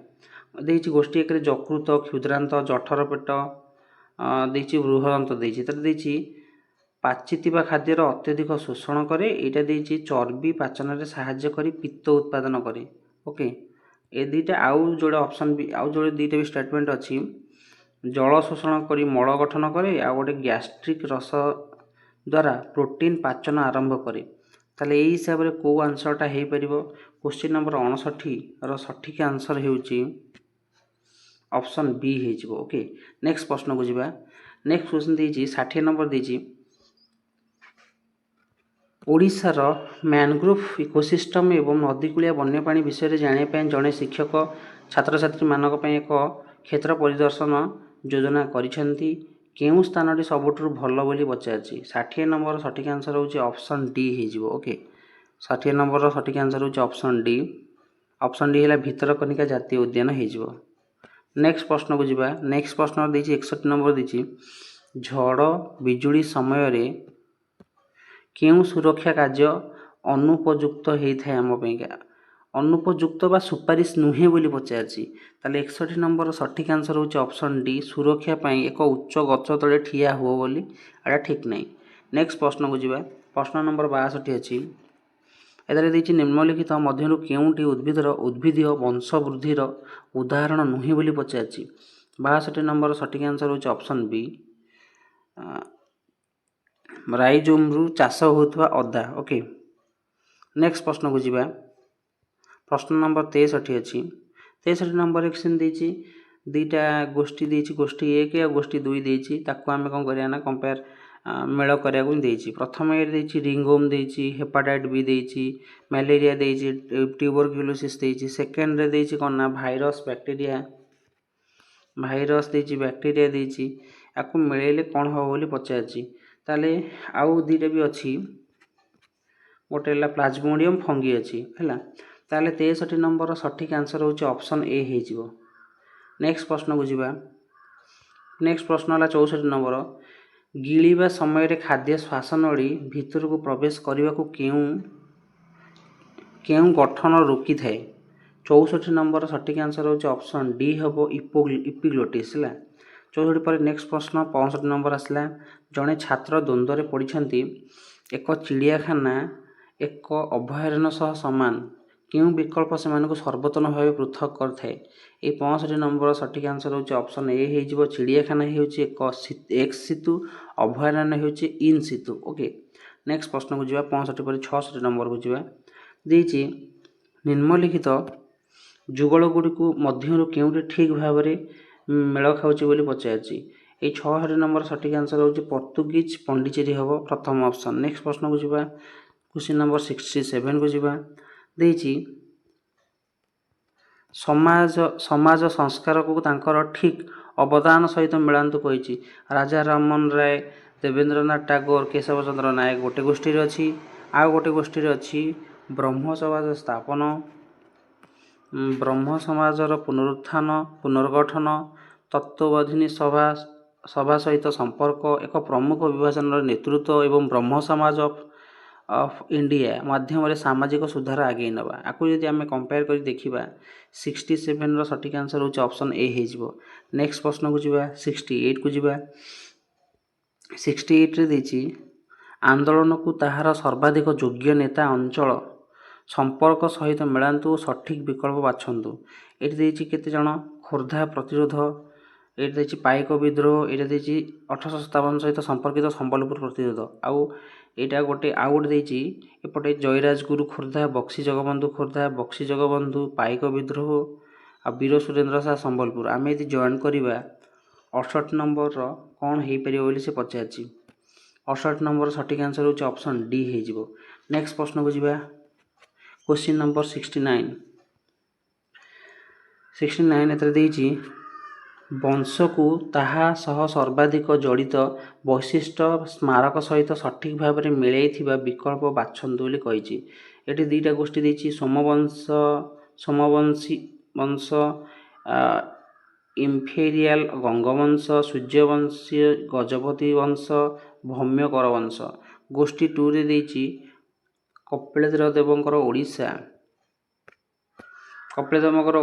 ଦେଇଛି ଗୋଷ୍ଠୀ 1ରେ ଯକୃତ, କ୍ଷୁଦ୍ରାନ୍ତ, ଜଠର ପେଟ ଦେଇଛି, ବୃହଦନ୍ତ ଦେଇଛି। ତାର ଦେଇଛି ପାଚିଥିବା ଖାଦ୍ୟର ଅତ୍ୟଧିକ ଶୋଷଣ କରେ। ଏଇଟା ଦେଇଛି ଚର୍ବି ପାଚନରେ ସାହାଯ୍ୟ କରି ପିତ୍ତ ଉତ୍ପାଦନ କରେ। ଓକେ, ଏ ଦୁଇଟା ଆଉ ଯୋଡ଼େ ଅପସନ୍ ବି ଆଉ ଯୋଡ଼େ ଦୁଇଟା ବି ଷ୍ଟେଟମେଣ୍ଟ ଅଛି। ଜଳ ଶୋଷଣ କରି ମଳ ଗଠନ କରେ, ଆଉ ଗୋଟେ ଗ୍ୟାଷ୍ଟ୍ରିକ୍ ରସ ଦ୍ୱାରା ପ୍ରୋଟିନ୍ ପାଚନ ଆରମ୍ଭ କରେ। ତାହେଲେ ଏଇ ହିସାବରେ କେଉଁ ଆନ୍ସରଟା ହେଇପାରିବ? କ୍ୱେଶ୍ଚିନ୍ ନମ୍ବର 59ର ସଠିକ୍ ଆନ୍ସର ହେଉଛି ଅପସନ୍ ବି ହେଇଯିବ। ଓକେ, ନେକ୍ସଟ ପ୍ରଶ୍ନକୁ ଯିବା। ନେକ୍ସଟ କ୍ୱେଶ୍ଚିନ୍ ଦେଇଛି 60 ନମ୍ବର ଦେଇଛି ଓଡ଼ିଶାର ମ୍ୟାନଗ୍ରୋଭ୍ ଇକୋସିଷ୍ଟମ୍ ଏବଂ ନଦୀକୂଳିଆ ବନ୍ୟପ୍ରାଣୀ ବିଷୟରେ ଜାଣିବା ପାଇଁ ଜଣେ ଶିକ୍ଷକ ଛାତ୍ରଛାତ୍ରୀମାନଙ୍କ ପାଇଁ ଏକ କ୍ଷେତ୍ର ପରିଦର୍ଶନ ଯୋଜନା କରିଛନ୍ତି। କେଉଁ ସ୍ଥାନଟି ସବୁଠାରୁ ଭଲ ବୋଲି ପଚାରିଛି। 60 ନମ୍ବର ସଠିକ୍ ଆନ୍ସର ହେଉଛି ଅପସନ୍ ଡି ହେଇଯିବ। ଓକେ, 60 ନମ୍ବରର ସଠିକ୍ ଆନ୍ସର ହେଉଛି ଅପସନ୍ ଡି। ଅପସନ୍ ଡି ହେଲା ଭିତରକନିକା ଜାତୀୟ ଉଦ୍ୟାନ ହେଇଯିବ। ନେକ୍ସଟ ପ୍ରଶ୍ନକୁ ଯିବା। ନେକ୍ସଟ ପ୍ରଶ୍ନ ଦେଇଛି 61 ନମ୍ବର ଦେଇଛି ଝଡ଼ ବିଜୁଳି ସମୟରେ କେଉଁ ସୁରକ୍ଷା କାର୍ଯ୍ୟ ଅନୁପଯୁକ୍ତ ହେଇଥାଏ ଆମ ପାଇଁକା? ଅନୁପଯୁକ୍ତ ବା ସୁପାରିଶ ନୁହେଁ ବୋଲି ପଚାରିଛି। ତାହେଲେ 61 ନମ୍ବର ସଠିକ୍ ଆନ୍ସର ହେଉଛି ଅପସନ୍ ଡି, ସୁରକ୍ଷା ପାଇଁ ଏକ ଉଚ୍ଚ ଗଛ ତଳେ ଠିଆ ହୁଅ ବୋଲି। ଏଇଟା ଠିକ୍ ନାହିଁ। ନେକ୍ସଟ ପ୍ରଶ୍ନକୁ ଯିବା। ପ୍ରଶ୍ନ ନମ୍ବର 62 ଅଛି। ଏଥିରେ ଦେଇଛି ନିମ୍ନଲିଖିତ ମଧ୍ୟରୁ କେଉଁଟି ଉଦ୍ଭିଦୀୟ ବଂଶବୃଦ୍ଧିର ଉଦାହରଣ ନୁହେଁ ବୋଲି ପଚାରିଛି। 62 ନମ୍ବର ସଠିକ୍ ଆନ୍ସର ହେଉଛି ଅପସନ୍ ବି, ରାଇଜୋମରୁ ଚାଷ ହେଉଥିବା ଅଦା। ଓକେ, ନେକ୍ସଟ ପ୍ରଶ୍ନକୁ ଯିବା। ପ୍ରଶ୍ନ ନମ୍ବର 63 ଅଛି। 63 ନମ୍ବରରେ ସେମିତି ଦେଇଛି ଦୁଇଟା ଗୋଷ୍ଠୀ ଦେଇଛି, ଗୋଷ୍ଠୀ 1 ଆଉ ଗୋଷ୍ଠୀ 2 ଦେଇଛି। ତାକୁ ଆମେ କ'ଣ କରିବା ନା କମ୍ପେୟାର ମେଳ କରିବାକୁ ଦେଇଛି। ପ୍ରଥମେ ଦେଇଛି ରିଙ୍ଗୋମ୍ ଦେଇଛି, ହେପାଟାଇଟ୍ ବି ଦେଇଛି, ମ୍ୟାଲେରିଆ ଦେଇଛି, ଟ୍ୟୁବରକ୍ୟୁଲୋସିସ୍ ଦେଇଛି। ସେକେଣ୍ଡରେ ଦେଇଛି କ'ଣ ନା ଭାଇରସ୍ ଦେଇଛି, ବ୍ୟାକ୍ଟେରିଆ ଦେଇଛି। ଆକୁ ମିଳେଇଲେ କ'ଣ ହେବ ବୋଲି ପଚାରିଛି। ତାହେଲେ ଆଉ ଦୁଇଟା ବି ଅଛି, ଗୋଟେ ହେଲା ପ୍ଲାଜମୋଡ଼ିୟମ୍, ଫଙ୍ଗି ଅଛି ହେଲା। ତାହେଲେ 63 ନମ୍ବର ସଠିକ୍ ଆନ୍ସର ହେଉଛି ଅପସନ୍ ଏ ହେଇଯିବ। ନେକ୍ସଟ ପ୍ରଶ୍ନକୁ ଯିବା। ନେକ୍ସଟ ପ୍ରଶ୍ନ ହେଲା 64 ନମ୍ବର ଗିଳିବା ସମୟରେ ଖାଦ୍ୟ ଶ୍ୱାସନଳୀ ଭିତରକୁ ପ୍ରବେଶ କରିବାକୁ କେଉଁ ଗଠନ ରୋକିଥାଏ? 64 ନମ୍ବର ସଠିକ୍ ଆନ୍ସର ହେଉଛି ଅପସନ୍ ଡି ହେବ ଇପିଗ୍ଲୋଟିସ୍ ହେଲା। 64 ପରେ ନେକ୍ସଟ ପ୍ରଶ୍ନ 65 ନମ୍ବର ଆସିଲା। ଜଣେ ଛାତ୍ର ଦ୍ୱନ୍ଦ୍ୱରେ ପଡ଼ିଛନ୍ତି ଏକ ଚିଡ଼ିଆଖାନା ଏକ ଅଭୟାରଣ୍ୟ ସହ ସମାନ। କେଉଁ ବିକଳ୍ପ ସେମାନଙ୍କୁ ସର୍ବୋତ୍ତମ ଭାବେ ପୃଥକ କରିଥାଏ? এই 65 ନମ୍ବର ସଠିକ୍ ଆନ୍ସର ହେଉଛି ଅପସନ୍ ଏ ହେଇଯିବ। ଚିଡ଼ିଆଖାନା ହେଉଛି ଏକ ଏକ୍ସ ସିତୁ, ଅଭୟାରଣ୍ୟ ହେଉଛି ଇନ୍ ସିତୁ। ଓକେ, ନେକ୍ସଟ ପ୍ରଶ୍ନକୁ ଯିବା। 65 ପରେ 66 ନମ୍ବରକୁ ଯିବା। ଦେଇଛି ନିମ୍ନଲିଖିତ ଯୁଗଳଗୁଡ଼ିକୁ ମଧ୍ୟରୁ କେଉଁଟି ଠିକ୍ ଭାବରେ ମେଳ ଖାଉଛି ବୋଲି ପଚାରିଛି। এই 66 ନମ୍ବର ସଠିକ୍ ଆନ୍ସର ହେଉଛି ପର୍ତ୍ତୁଗୀଜ ପଣ୍ଡିଚେରୀ ହେବ ପ୍ରଥମ ଅପସନ୍। ନେକ୍ସଟ ପ୍ରଶ୍ନକୁ ଯିବା। କ୍ୱେଶ୍ଚିନ୍ ନମ୍ବର 67କୁ ଯିବା। ଦେଇଛି ସମାଜ ସଂସ୍କାରକୁ ତାଙ୍କର ଠିକ୍ ଅବଦାନ ସହିତ ମିଳାନ୍ତୁ କହିଛି। ରାଜା ରାମମୋହନ ରାୟ, ଦେବେନ୍ଦ୍ରନାଥ ଟାଗୋର, କେଶବ ଚନ୍ଦ୍ର ନାୟକ ଗୋଟେ ଗୋଷ୍ଠୀରେ ଅଛି। ଆଉ ଗୋଟେ ଗୋଷ୍ଠୀରେ ଅଛି ବ୍ରହ୍ମ ସମାଜ ସ୍ଥାପନ, ବ୍ରହ୍ମ ସମାଜର ପୁନରୁତ୍ଥାନ ପୁନର୍ଗଠନ, ତତ୍ତ୍ୱବୋଧିନୀ ସଭା ସହିତ ସମ୍ପର୍କ, ଏକ ପ୍ରମୁଖ ବିଭାଜନର ନେତୃତ୍ୱ ଏବଂ ବ୍ରହ୍ମ ସମାଜ ଅଫ୍ ଇଣ୍ଡିଆ ମାଧ୍ୟମରେ ସାମାଜିକ ସୁଧାର ଆଗେଇ ନେବା। ଆକୁ ଯଦି ଆମେ କମ୍ପେୟାର କରି ଦେଖିବା 67ର ସଠିକ୍ ଆନ୍ସର ହେଉଛି ଅପସନ୍ ଏ ହେଇଯିବ। ନେକ୍ସଟ ପ୍ରଶ୍ନକୁ ଯିବା। 68କୁ ଯିବା। 68ରେ ଦେଇଛି ଆନ୍ଦୋଳନକୁ ତାହାର ସର୍ବାଧିକ ଯୋଗ୍ୟ ନେତା ଅଞ୍ଚଳ ସମ୍ପର୍କ ସହିତ ମିଳାନ୍ତୁ ଓ ସଠିକ୍ ବିକଳ୍ପ ବାଛନ୍ତୁ। ଏଠି ଦେଇଛି କେତେଜଣ? ଖୋର୍ଦ୍ଧା ପ୍ରତିରୋଧ, ଏଇଠି ଦେଇଛି ପାଇକ ବିଦ୍ରୋହ, ଏଇଟା ଦେଇଛି 1857 ସହିତ ସମ୍ପର୍କିତ ସମ୍ବଲପୁର ପ୍ରତିରୋଧ। ଆଉ ଏଇଟା ଆଉ ଗୋଟେ ଦେଇଛି ଏପଟେ ଜୟୀରାଜଗୁରୁ ଖୋର୍ଦ୍ଧା, ବକ୍ସି ଜଗବନ୍ଧୁ ଖୋର୍ଦ୍ଧା, ବକ୍ସି ଜଗବନ୍ଧୁ, ପାଇକ ବିଦ୍ରୋହ ଆଉ ବୀର ସୁରେନ୍ଦ୍ର ସାହା ସମ୍ବଲପୁର। ଆମେ ଯଦି ଜଏନ୍ କରିବା 68 ନମ୍ବରର କ'ଣ ହେଇପାରିବ ବୋଲି ସେ ପଚାରିଛି। 68 ନମ୍ବର ସଠିକ୍ ଆନ୍ସର ହେଉଛି ଅପସନ୍ ଡି ହେଇଯିବ। ନେକ୍ସଟ ପ୍ରଶ୍ନକୁ ଯିବା। Question number 69। 69 ଏଥିରେ ଦେଇଛି ବଂଶକୁ ତାହା ସହ ସର୍ବାଧିକ ଜଡ଼ିତ ବୈଶିଷ୍ଟ୍ୟ ସ୍ମାରକ ସହିତ ସଠିକ୍ ଭାବରେ ମିଳେଇଥିବା ବିକଳ୍ପ ବାଛନ୍ତୁ ବୋଲି କହିଛି। ଏଠି ଦୁଇଟା ଗୋଷ୍ଠୀ ଦେଇଛି ସୋମବଂଶୀ ବଂଶ, ଇମ୍ପେରିଆଲ ଗଙ୍ଗବଂଶ, ସୂର୍ଯ୍ୟବଂଶୀ ଗଜପତି ବଂଶ, ଭୌମ୍ୟକର ବଂଶ। ଗୋଷ୍ଠୀ 2ରେ ଦେଇଛି କପିଳେନ୍ଦ୍ର ଦେବଙ୍କର ଓଡ଼ିଶା, କପିଳେନ୍ଦ୍ର ଦେବଙ୍କର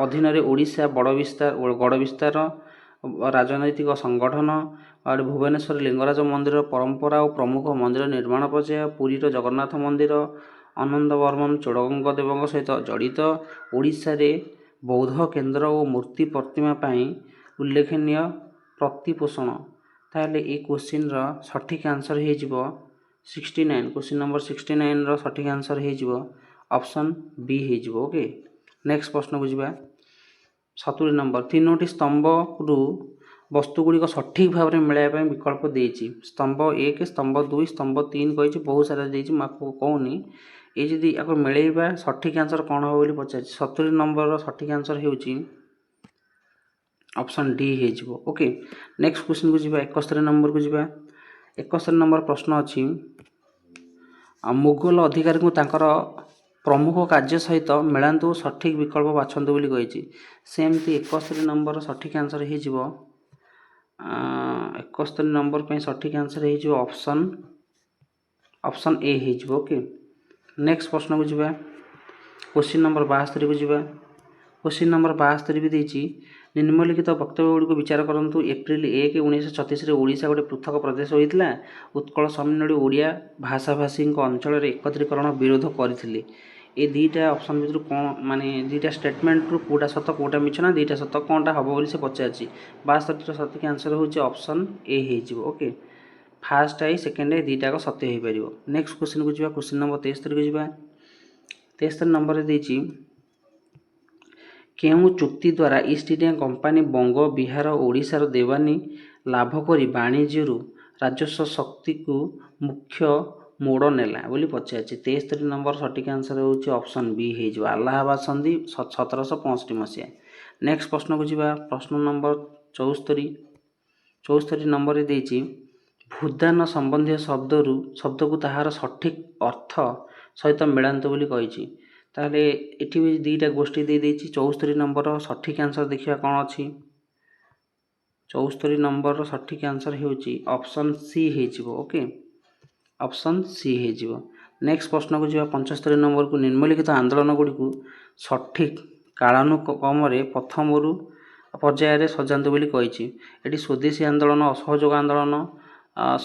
ଅଧୀନରେ ଓଡ଼ିଶା ଗଡ଼ ବିସ୍ତାର ରାଜନୈତିକ ସଂଗଠନ, ଭୁବନେଶ୍ୱର ଲିଙ୍ଗରାଜ ମନ୍ଦିର ପରମ୍ପରା ଓ ପ୍ରମୁଖ ମନ୍ଦିର ନିର୍ମାଣ ପର୍ଯ୍ୟାୟ, ପୁରୀର ଜଗନ୍ନାଥ ମନ୍ଦିର ଅନନ୍ଦବର୍ମନ ଚୋଡ଼ଗଙ୍ଗ ଦେବଙ୍କ ସହିତ ଜଡ଼ିତ, ଓଡ଼ିଶାରେ ବୌଦ୍ଧ କେନ୍ଦ୍ର ଓ ମୂର୍ତ୍ତି ପ୍ରତିମା ପାଇଁ ଉଲ୍ଲେଖନୀୟ ପ୍ରତିପୋଷଣ। ତାହେଲେ ଏ କ୍ୱେଶ୍ଚିନ୍ର ସଠିକ୍ ଆନ୍ସର୍ ହେଇଯିବ 69। କ୍ୱେଶ୍ଚିନ୍ ନମ୍ବର 69ର ସଠିକ୍ ଆନ୍ସର୍ ହେଇଯିବ ଅପସନ୍ ବି ହେଇଯିବ। ଓକେ, ନେକ୍ସଟ ପ୍ରଶ୍ନକୁ ଯିବା। 70 ନମ୍ବର, 3ଟି ସ୍ତମ୍ଭରୁ ବସ୍ତୁଗୁଡ଼ିକ ସଠିକ୍ ଭାବରେ ମିଳାଇବା ପାଇଁ ବିକଳ୍ପ ଦେଇଛି। ସ୍ତମ୍ଭ 1, ସ୍ତମ୍ଭ 2, ସ୍ତମ୍ଭ 3 କହିଛି, ବହୁତ ସାରା ଦେଇଛି, ମୁଁ ଆକୁ କହୁନି। ଏଇ ଯଦି ଆକୁ ମିଳେଇବା ସଠିକ୍ ଆନ୍ସର୍ କ'ଣ ହେବ ବୋଲି ପଚାରିଛି। 70 ନମ୍ବରର ସଠିକ୍ ଆନ୍ସର୍ ହେଉଛି ଅପସନ୍ ଡି ହେଇଯିବ। ଓକେ, ନେକ୍ସଟ କ୍ୱେଶ୍ଚିନ୍କୁ ଯିବା। 71 ନମ୍ବରକୁ ଯିବା। 71 ନମ୍ବର ପ୍ରଶ୍ନ ଅଛି, ମୁଗଲ ଅଧିକାରୀଙ୍କୁ ତାଙ୍କର ପ୍ରମୁଖ କାର୍ଯ୍ୟ ସହିତ ମିଳାନ୍ତୁ ସଠିକ୍ ବିକଳ୍ପ ବାଛନ୍ତୁ ବୋଲି କହିଛି। ସେମିତି 71 ନମ୍ବର ସଠିକ୍ ଆନ୍ସର୍ ହେଇଯିବ 71 ନମ୍ବର ପାଇଁ ସଠିକ୍ ଆନ୍ସର୍ ହେଇଯିବ ଅପସନ୍ ଏ ହେଇଯିବ। ଓକେ, ନେକ୍ସଟ ପ୍ରଶ୍ନକୁ ଯିବା। କ୍ୱେଶ୍ଚିନ୍ ନମ୍ବର 72କୁ ଯିବା। କ୍ୱେଶ୍ଚିନ୍ ନମ୍ବର 72 ବି ଦେଇଛି, ନିମ୍ନଲିଖିତ ବକ୍ତବ୍ୟଗୁଡ଼ିକୁ ବିଚାର କରନ୍ତୁ। ଏପ୍ରିଲ 1, 1936ରେ ଓଡ଼ିଶା ଗୋଟେ ପୃଥକ ପ୍ରଦେଶ ହୋଇଥିଲା। ଉତ୍କଳ ସମ୍ମିଳନୀ ଓଡ଼ିଆ ଭାଷାଭାଷୀଙ୍କ ଅଞ୍ଚଳରେ ଏକତ୍ରୀକରଣ ବିରୋଧ କରିଥିଲେ। ଏ ଦୁଇଟା ଅପସନ୍ ଭିତରୁ କ'ଣ, ମାନେ ଦୁଇଟା ଷ୍ଟେଟମେଣ୍ଟରୁ କେଉଁଟା ସତ କେଉଁଟା ମିଛ, ନା ଦୁଇଟା ସତ କ'ଣଟା ହେବ ବୋଲି ସେ ପଚାରିଛି। 72ର ସଠିକ୍ ଆନ୍ସର୍ ହେଉଛି ଅପସନ୍ ଏ ହେଇଯିବ। Okay, first I second I ଦୁଇଟାକ ସତ୍ୟ ହୋଇପାରିବ। ନେକ୍ସଟ କ୍ୱେଶ୍ଚିନ୍କୁ ଯିବା। କ୍ୱେଶ୍ଚିନ୍ ନମ୍ବର 73କୁ ଯିବା। 73 ନମ୍ବରରେ ଦେଇଛି, କେଉଁ ଚୁକ୍ତି ଦ୍ୱାରା East India Company Banga, Bihar ଓ ଓଡ଼ିଶାର ଦେୱାନୀ ଲାଭ କରି ବାଣିଜ୍ୟରୁ ରାଜସ୍ୱ ଶକ୍ତିକୁ ମୁଖ୍ୟ ମୋଡ଼ ନେଲା ବୋଲି ପଚାରିଛି। 73 ନମ୍ବର ସଠିକ୍ ଆନ୍ସର୍ ହେଉଛି ଅପସନ୍ ବି ହେଇଯିବ, ଆଲାହାବାଦ ସନ୍ଧି 1765 ମସିହା। ନେକ୍ସଟ ପ୍ରଶ୍ନକୁ ଯିବା। ପ୍ରଶ୍ନ ନମ୍ବର 74 ନମ୍ବରରେ ଦେଇଛି, ଭୂଦାନ ସମ୍ବନ୍ଧୀୟ ଶବ୍ଦକୁ ତାହାର ସଠିକ୍ ଅର୍ଥ ସହିତ ମିଳାନ୍ତୁ ବୋଲି କହିଛି। ତାହେଲେ ଏଠି ବି ଦୁଇଟା ଗୋଷ୍ଠୀ ଦେଇଛି। 74 ନମ୍ବର ସଠିକ୍ ଆନ୍ସର୍ ଦେଖିବା କ'ଣ ଅଛି। 74 ନମ୍ବରର ସଠିକ୍ ଆନ୍ସର୍ ହେଉଛି ଅପସନ୍ ସି ହେଇଯିବ। ଓକେ, ଅପସନ୍ ସି ହେଇଯିବ। ନେକ୍ସଟ ପ୍ରଶ୍ନକୁ ଯିବା। 75 ନମ୍ବରକୁ, ନିମ୍ନଲିଖିତ ଆନ୍ଦୋଳନଗୁଡ଼ିକୁ ସଠିକ୍ କାଳାନୁକ୍ରମରେ ପ୍ରଥମରୁ ପର୍ଯ୍ୟାୟରେ ସଜାନ୍ତୁ ବୋଲି କହିଛି। ଏଠି ସ୍ୱଦେଶୀ ଆନ୍ଦୋଳନ, ଅସହଯୋଗ ଆନ୍ଦୋଳନ,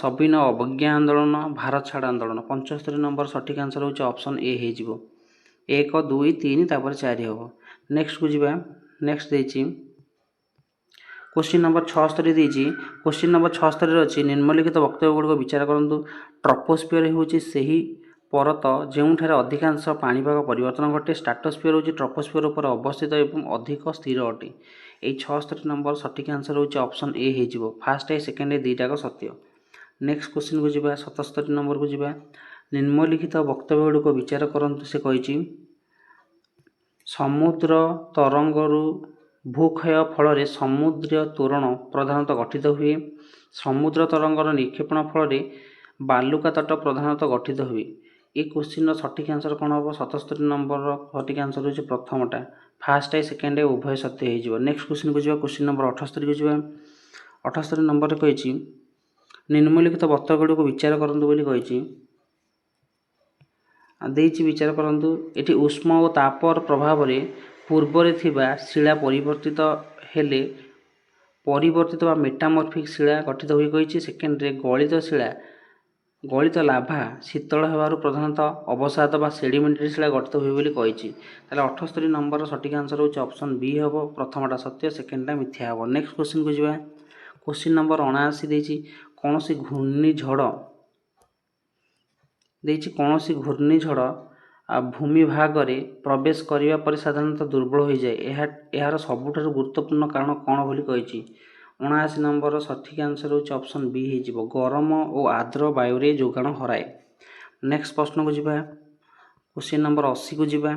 ସବିନୟ ଅବଜ୍ଞା ଆନ୍ଦୋଳନ, ଭାରତ ଛାଡ଼ ଆନ୍ଦୋଳନ। 75 ନମ୍ବର ସଠିକ୍ ଆନ୍ସର୍ ହେଉଛି ଅପସନ୍ ଏ ହେଇଯିବ। 1, 2, 3 ତାପରେ 4 ହେବ। ନେକ୍ସଟକୁ ଯିବା। ନେକ୍ସଟ ଦେଇଛି କ୍ୱେଶ୍ଚିନ୍ ନମ୍ବର 76 ଦେଇଛି। କ୍ୱେଶ୍ଚିନ୍ ନମ୍ବର 76ରେ ଅଛି, ନିମ୍ନଲିଖିତ ବକ୍ତବ୍ୟଗୁଡ଼ିକ ବିଚାର କରନ୍ତୁ। ଟ୍ରପୋସ୍ଫିୟର ହେଉଛି ସେହି ପରତ ଯେଉଁଠାରେ ଅଧିକାଂଶ ପାଣିପାଗ ପରିବର୍ତ୍ତନ ଘଟେ। ଷ୍ଟ୍ରାଟୋସ୍ଫିୟର ହେଉଛି ଟ୍ରପୋସ୍ଫିୟର ଉପରେ ଅବସ୍ଥିତ ଏବଂ ଅଧିକ ସ୍ଥିର ଅଟେ। ଏଇ 76 ନମ୍ବର ସଠିକ୍ ଆନ୍ସର୍ ହେଉଛି ଅପସନ୍ ଏ ହେଇଯିବ। ଫାର୍ଷ୍ଟ ଆଇ ସେକେଣ୍ଡ ଆଇ ଦୁଇଟାକ ସତ୍ୟ। ନେକ୍ସଟ କ୍ୱେଶ୍ଚିନ୍କୁ ଯିବା। 77 ନମ୍ବରକୁ ଯିବା। ନିମ୍ନଲିଖିତ ବକ୍ତବ୍ୟଗୁଡ଼ିକ ବିଚାର କରନ୍ତୁ। ସେ କହିଛି, ସମୁଦ୍ର ତରଙ୍ଗରୁ ଭୂକ୍ଷୟ ଫଳରେ ସମୁଦ୍ର ତୋରଣ ପ୍ରଧାନତଃ ଗଠିତ ହୁଏ। ସମୁଦ୍ର ତରଙ୍ଗର ନିକ୍ଷେପଣ ଫଳରେ ବାଲୁକା ତଟ ପ୍ରଧାନତଃ ଗଠିତ ହୁଏ। ଏ କ୍ୱେଶ୍ଚିନ୍ର ସଠିକ୍ ଆନ୍ସର୍ କ'ଣ ହେବ। 77 ନମ୍ବରର ସଠିକ୍ ଆନ୍ସର୍ ହେଉଛି ପ୍ରଥମଟା। ଫାର୍ଷ୍ଟ ଆଇ ସେକେଣ୍ଡ ଆଇ ଉଭୟ ସତ୍ୟ ହେଇଯିବ। ନେକ୍ସଟ କ୍ୱେଶ୍ଚିନ୍କୁ ଯିବା। କ୍ୱେଶ୍ଚିନ୍ ନମ୍ବର 78କୁ ଯିବା। 78 ନମ୍ବରରେ କହିଛି, ନିମ୍ନଲିଖିତ ବକ୍ତବ୍ୟଗୁଡ଼ିକୁ ବିଚାର କରନ୍ତୁ ବୋଲି କହିଛି। ଦେଇଛି ବିଚାର କରନ୍ତୁ। ଏଠି ଉଷ୍ମ ଓ ତାପର ପ୍ରଭାବରେ ପୂର୍ବରେ ଥିବା ଶିଳା ପରିବର୍ତ୍ତିତ ବା ମେଟାମର୍ଫିକ୍ ଶିଳା ଗଠିତ ହୋଇ କହିଛି। ସେକେଣ୍ଡରେ ଗଳିତ ଲାଭା ଶୀତଳ ହେବାରୁ ପ୍ରଧାନତଃ ଅବସାଦ ବା ସେଡିମେଣ୍ଟାରୀ ଶିଳା ଗଠିତ ହୁଏ ବୋଲି କହିଛି। ତାହେଲେ 78 ନମ୍ବରର ସଠିକ୍ ଆନ୍ସର୍ ହେଉଛି ଅପସନ୍ ବି ହେବ। ପ୍ରଥମଟା ସତ୍ୟ, ସେକେଣ୍ଡଟା ମିଥ୍ୟା ହେବ। ନେକ୍ସଟ କ୍ୱେଶ୍ଚିନ୍କୁ ଯିବା। କ୍ୱେଶ୍ଚିନ୍ ନମ୍ବର 79 ଦେଇଛି, କୌଣସି ଘୂର୍ଣ୍ଣିଝଡ଼ ଭୂମିଭାଗରେ ପ୍ରବେଶ କରିବା ପରେ ସାଧାରଣତଃ ଦୁର୍ବଳ ହୋଇଯାଏ। ଏହାର ସବୁଠାରୁ ଗୁରୁତ୍ୱପୂର୍ଣ୍ଣ କାରଣ କ'ଣ ବୋଲି କହିଛି। 79 ନମ୍ବରର ସଠିକ୍ ଆନ୍ସର୍ ହେଉଛି ଅପସନ୍ ବି ହେଇଯିବ, ଗରମ ଓ ଆର୍ଦ୍ର ବାୟୁରେ ଯୋଗାଣ ହରାଏ। ନେକ୍ସଟ ପ୍ରଶ୍ନକୁ ଯିବା। କ୍ୱେଶ୍ଚିନ୍ ନମ୍ବର 80କୁ ଯିବା।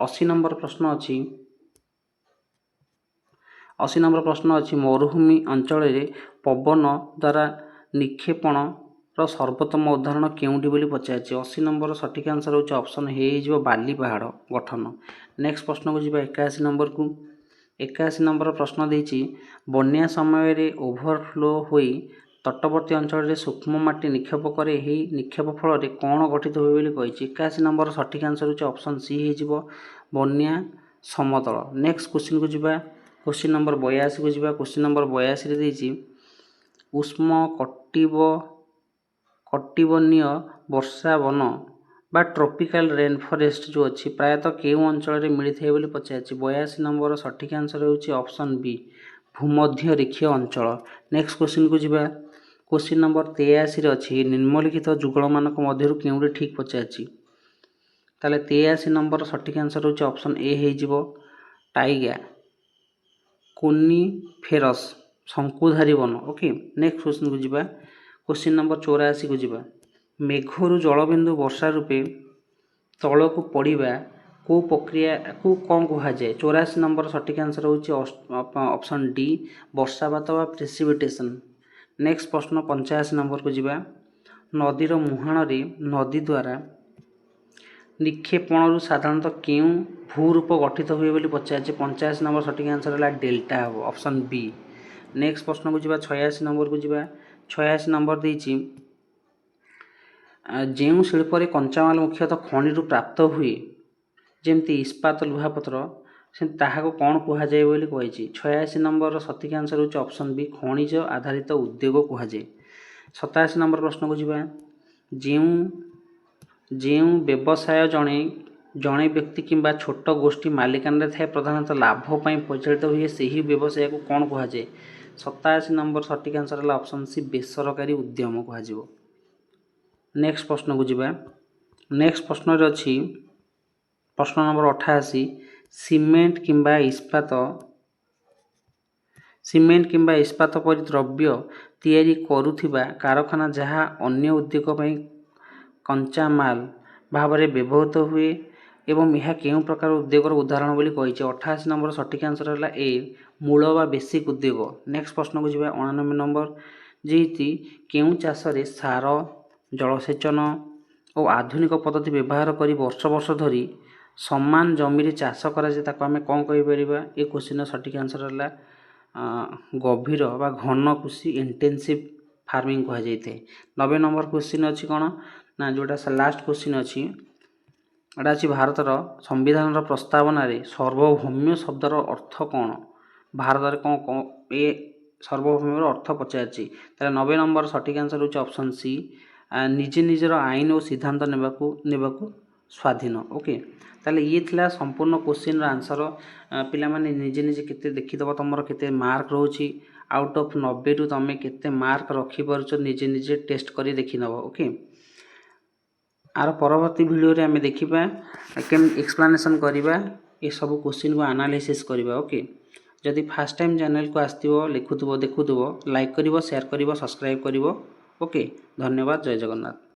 80 नंबर प्रश्न अच्छी 80 नंबर प्रश्न अच्छी मरुभूमि अंचल पवन द्वारा निक्षेपण सर्वोत्तम उदाहरण केउंटी बोली पचार 80 नंबर सठिक आंसर होची ऑप्शन हो बाली पहाड़ गठन। नेक्स्ट प्रश्न को जी 81 नंबर को 81 नंबर प्रश्न देती बन्या समय ओभरफ्लो होई तटवर्ती अंचल सूक्ष्म माटी निक्षेप करे ही निक्षेप फल कौन गठित हुए बोली कही 81 नंबर सठिक आंसर होची ऑप्शन सी हो बन्या समतल। नेक्स्ट क्वेश्चन को जीवा क्वेश्चन नंबर 82 को जीवा क्वेश्चन नंबर 82 रे देती उष्म कटिबनीय वर्षा वन बा ट्रॉपिकल रेन फॉरेस्ट जो अच्छी प्रायतः केउं अंचल मिली थे बोली पचार 82 नंबर सठिक आंसर होची ऑप्शन बी भूमध्य रेखीय अंचल। नेक्स्ट क्वेश्चन को जीवा क्वेश्चन नंबर 83 रे अच्छी निम्नलिखित जुगल मानक मध्यरु केउंटी ठीक पचार ताले 83 नंबर सठिक आंसर होची ऑप्शन ए हो टाइगा कोनिफेरस शंकुधारी वन। ओके नेक्स्ट क्वेश्चन को जीवा क्वेश्चन नंबर 84 को जीवा मेघरू जलबिंदु वर्षा रूपे तल को पड़ा को प्रक्रिया को कौन कह जाए 84 नंबर सठिक आंसर होची ऑप्शन डी वर्षापात व प्रेसिपिटेशन। नेक्स्ट प्रश्न 85 नंबर को जीवा नदीर मुहाण रे नदी द्वारा निक्षेपण साधारणतः क्यों भूरूप गठित हुए बोली पचार 85 नंबर सठिक आंसर है डेल्टा हम ऑप्शन बी। नेक्स्ट प्रश्न को जीवा 86 नंबर को जीवा 86 नंबर देती जो शिल्प कंचामाल मुख्यतः खनि प्राप्त हुए जमती इस्पात लुहापत्र से ताहाको कौन कहुए बोली कही 86 नंबर सठिक आंसर होची ऑप्शन बी खनिज आधारित उद्योग कहुए। 87 नंबर प्रश्न को जीवा जो व्यवसाय जड़े व्यक्ति किंबा छोट गोष्ठी मालिकान थाए प्रधानतः लाभपाई परिचालित हुए से ही व्यवसाय को कौन कहुए 87 नंबर सठिक आंसर है ऑप्शन सी बेसरकारी उद्यम कह। नेक्स्ट प्रश्न को जीवा नेक्स्ट प्रश्न अच्छी प्रश्न नंबर 88 सीमेंट किंबा इस्पात परि द्रव्य तैयारी करुथिबा कारखाना जहाँ अन्य उद्योग पई कंचा माल भाव में व्यवहृत हुए एवं यह केउं प्रकार उद्योगर उदाहरण बोली कही 88 नंबर सठिक आंसर है ए मूल व बेसिक उद्योग। नेक्स्ट प्रश्न को जीवा 89 नंबर जेती केउं चाष रे सार जलसेचन और आधुनिक पद्धति व्यवहार करी वर्ष वर्ष धरी समान जमी चाष कर आम कौन कहीपर ये क्वेश्चन सठिक आंसर है गभीर बा घन कृषि इंटेंसिव फार्मिंग कह जाए। 90 नंबर क्वेश्चन अच्छी कौन ना जोटा लास्ट क्वेश्चन अच्छी एटा अच्छी भारतर संविधान प्रस्तावना रे सार्वभौम्य शब्दर अर्थ कौन भारत में कौन ये सार्वभौम अर्थ पचार 90 नंबर सठिक आंसर होची ऑप्शन सी निजे निजर आईन और सिद्धांत नेबाकू स्वाधीन। ओके ताले ये थिला संपूर्ण क्वेश्चन आंसर पिला माने निजे निजे केते देखिदब तुमर केते मार्क रोची आउट ऑफ 90 रु तुम केते मार्क रखी पारुछ निजे निजे टेस्ट करी देखि नब। ओके आर परवर्ती वीडियो रे हमें देखिबा केम एक्सप्लेनेशन करिबा ये सब क्वेश्चन को एनालिसिस करिबा। ओके जदि फर्स्ट टाइम चैनल को आस्तिबो लिखुथबो देखुथबो लाइक करिवो शेयर करिवो सब्सक्राइब करिवो। ओके धन्यवाद जय जगन्नाथ।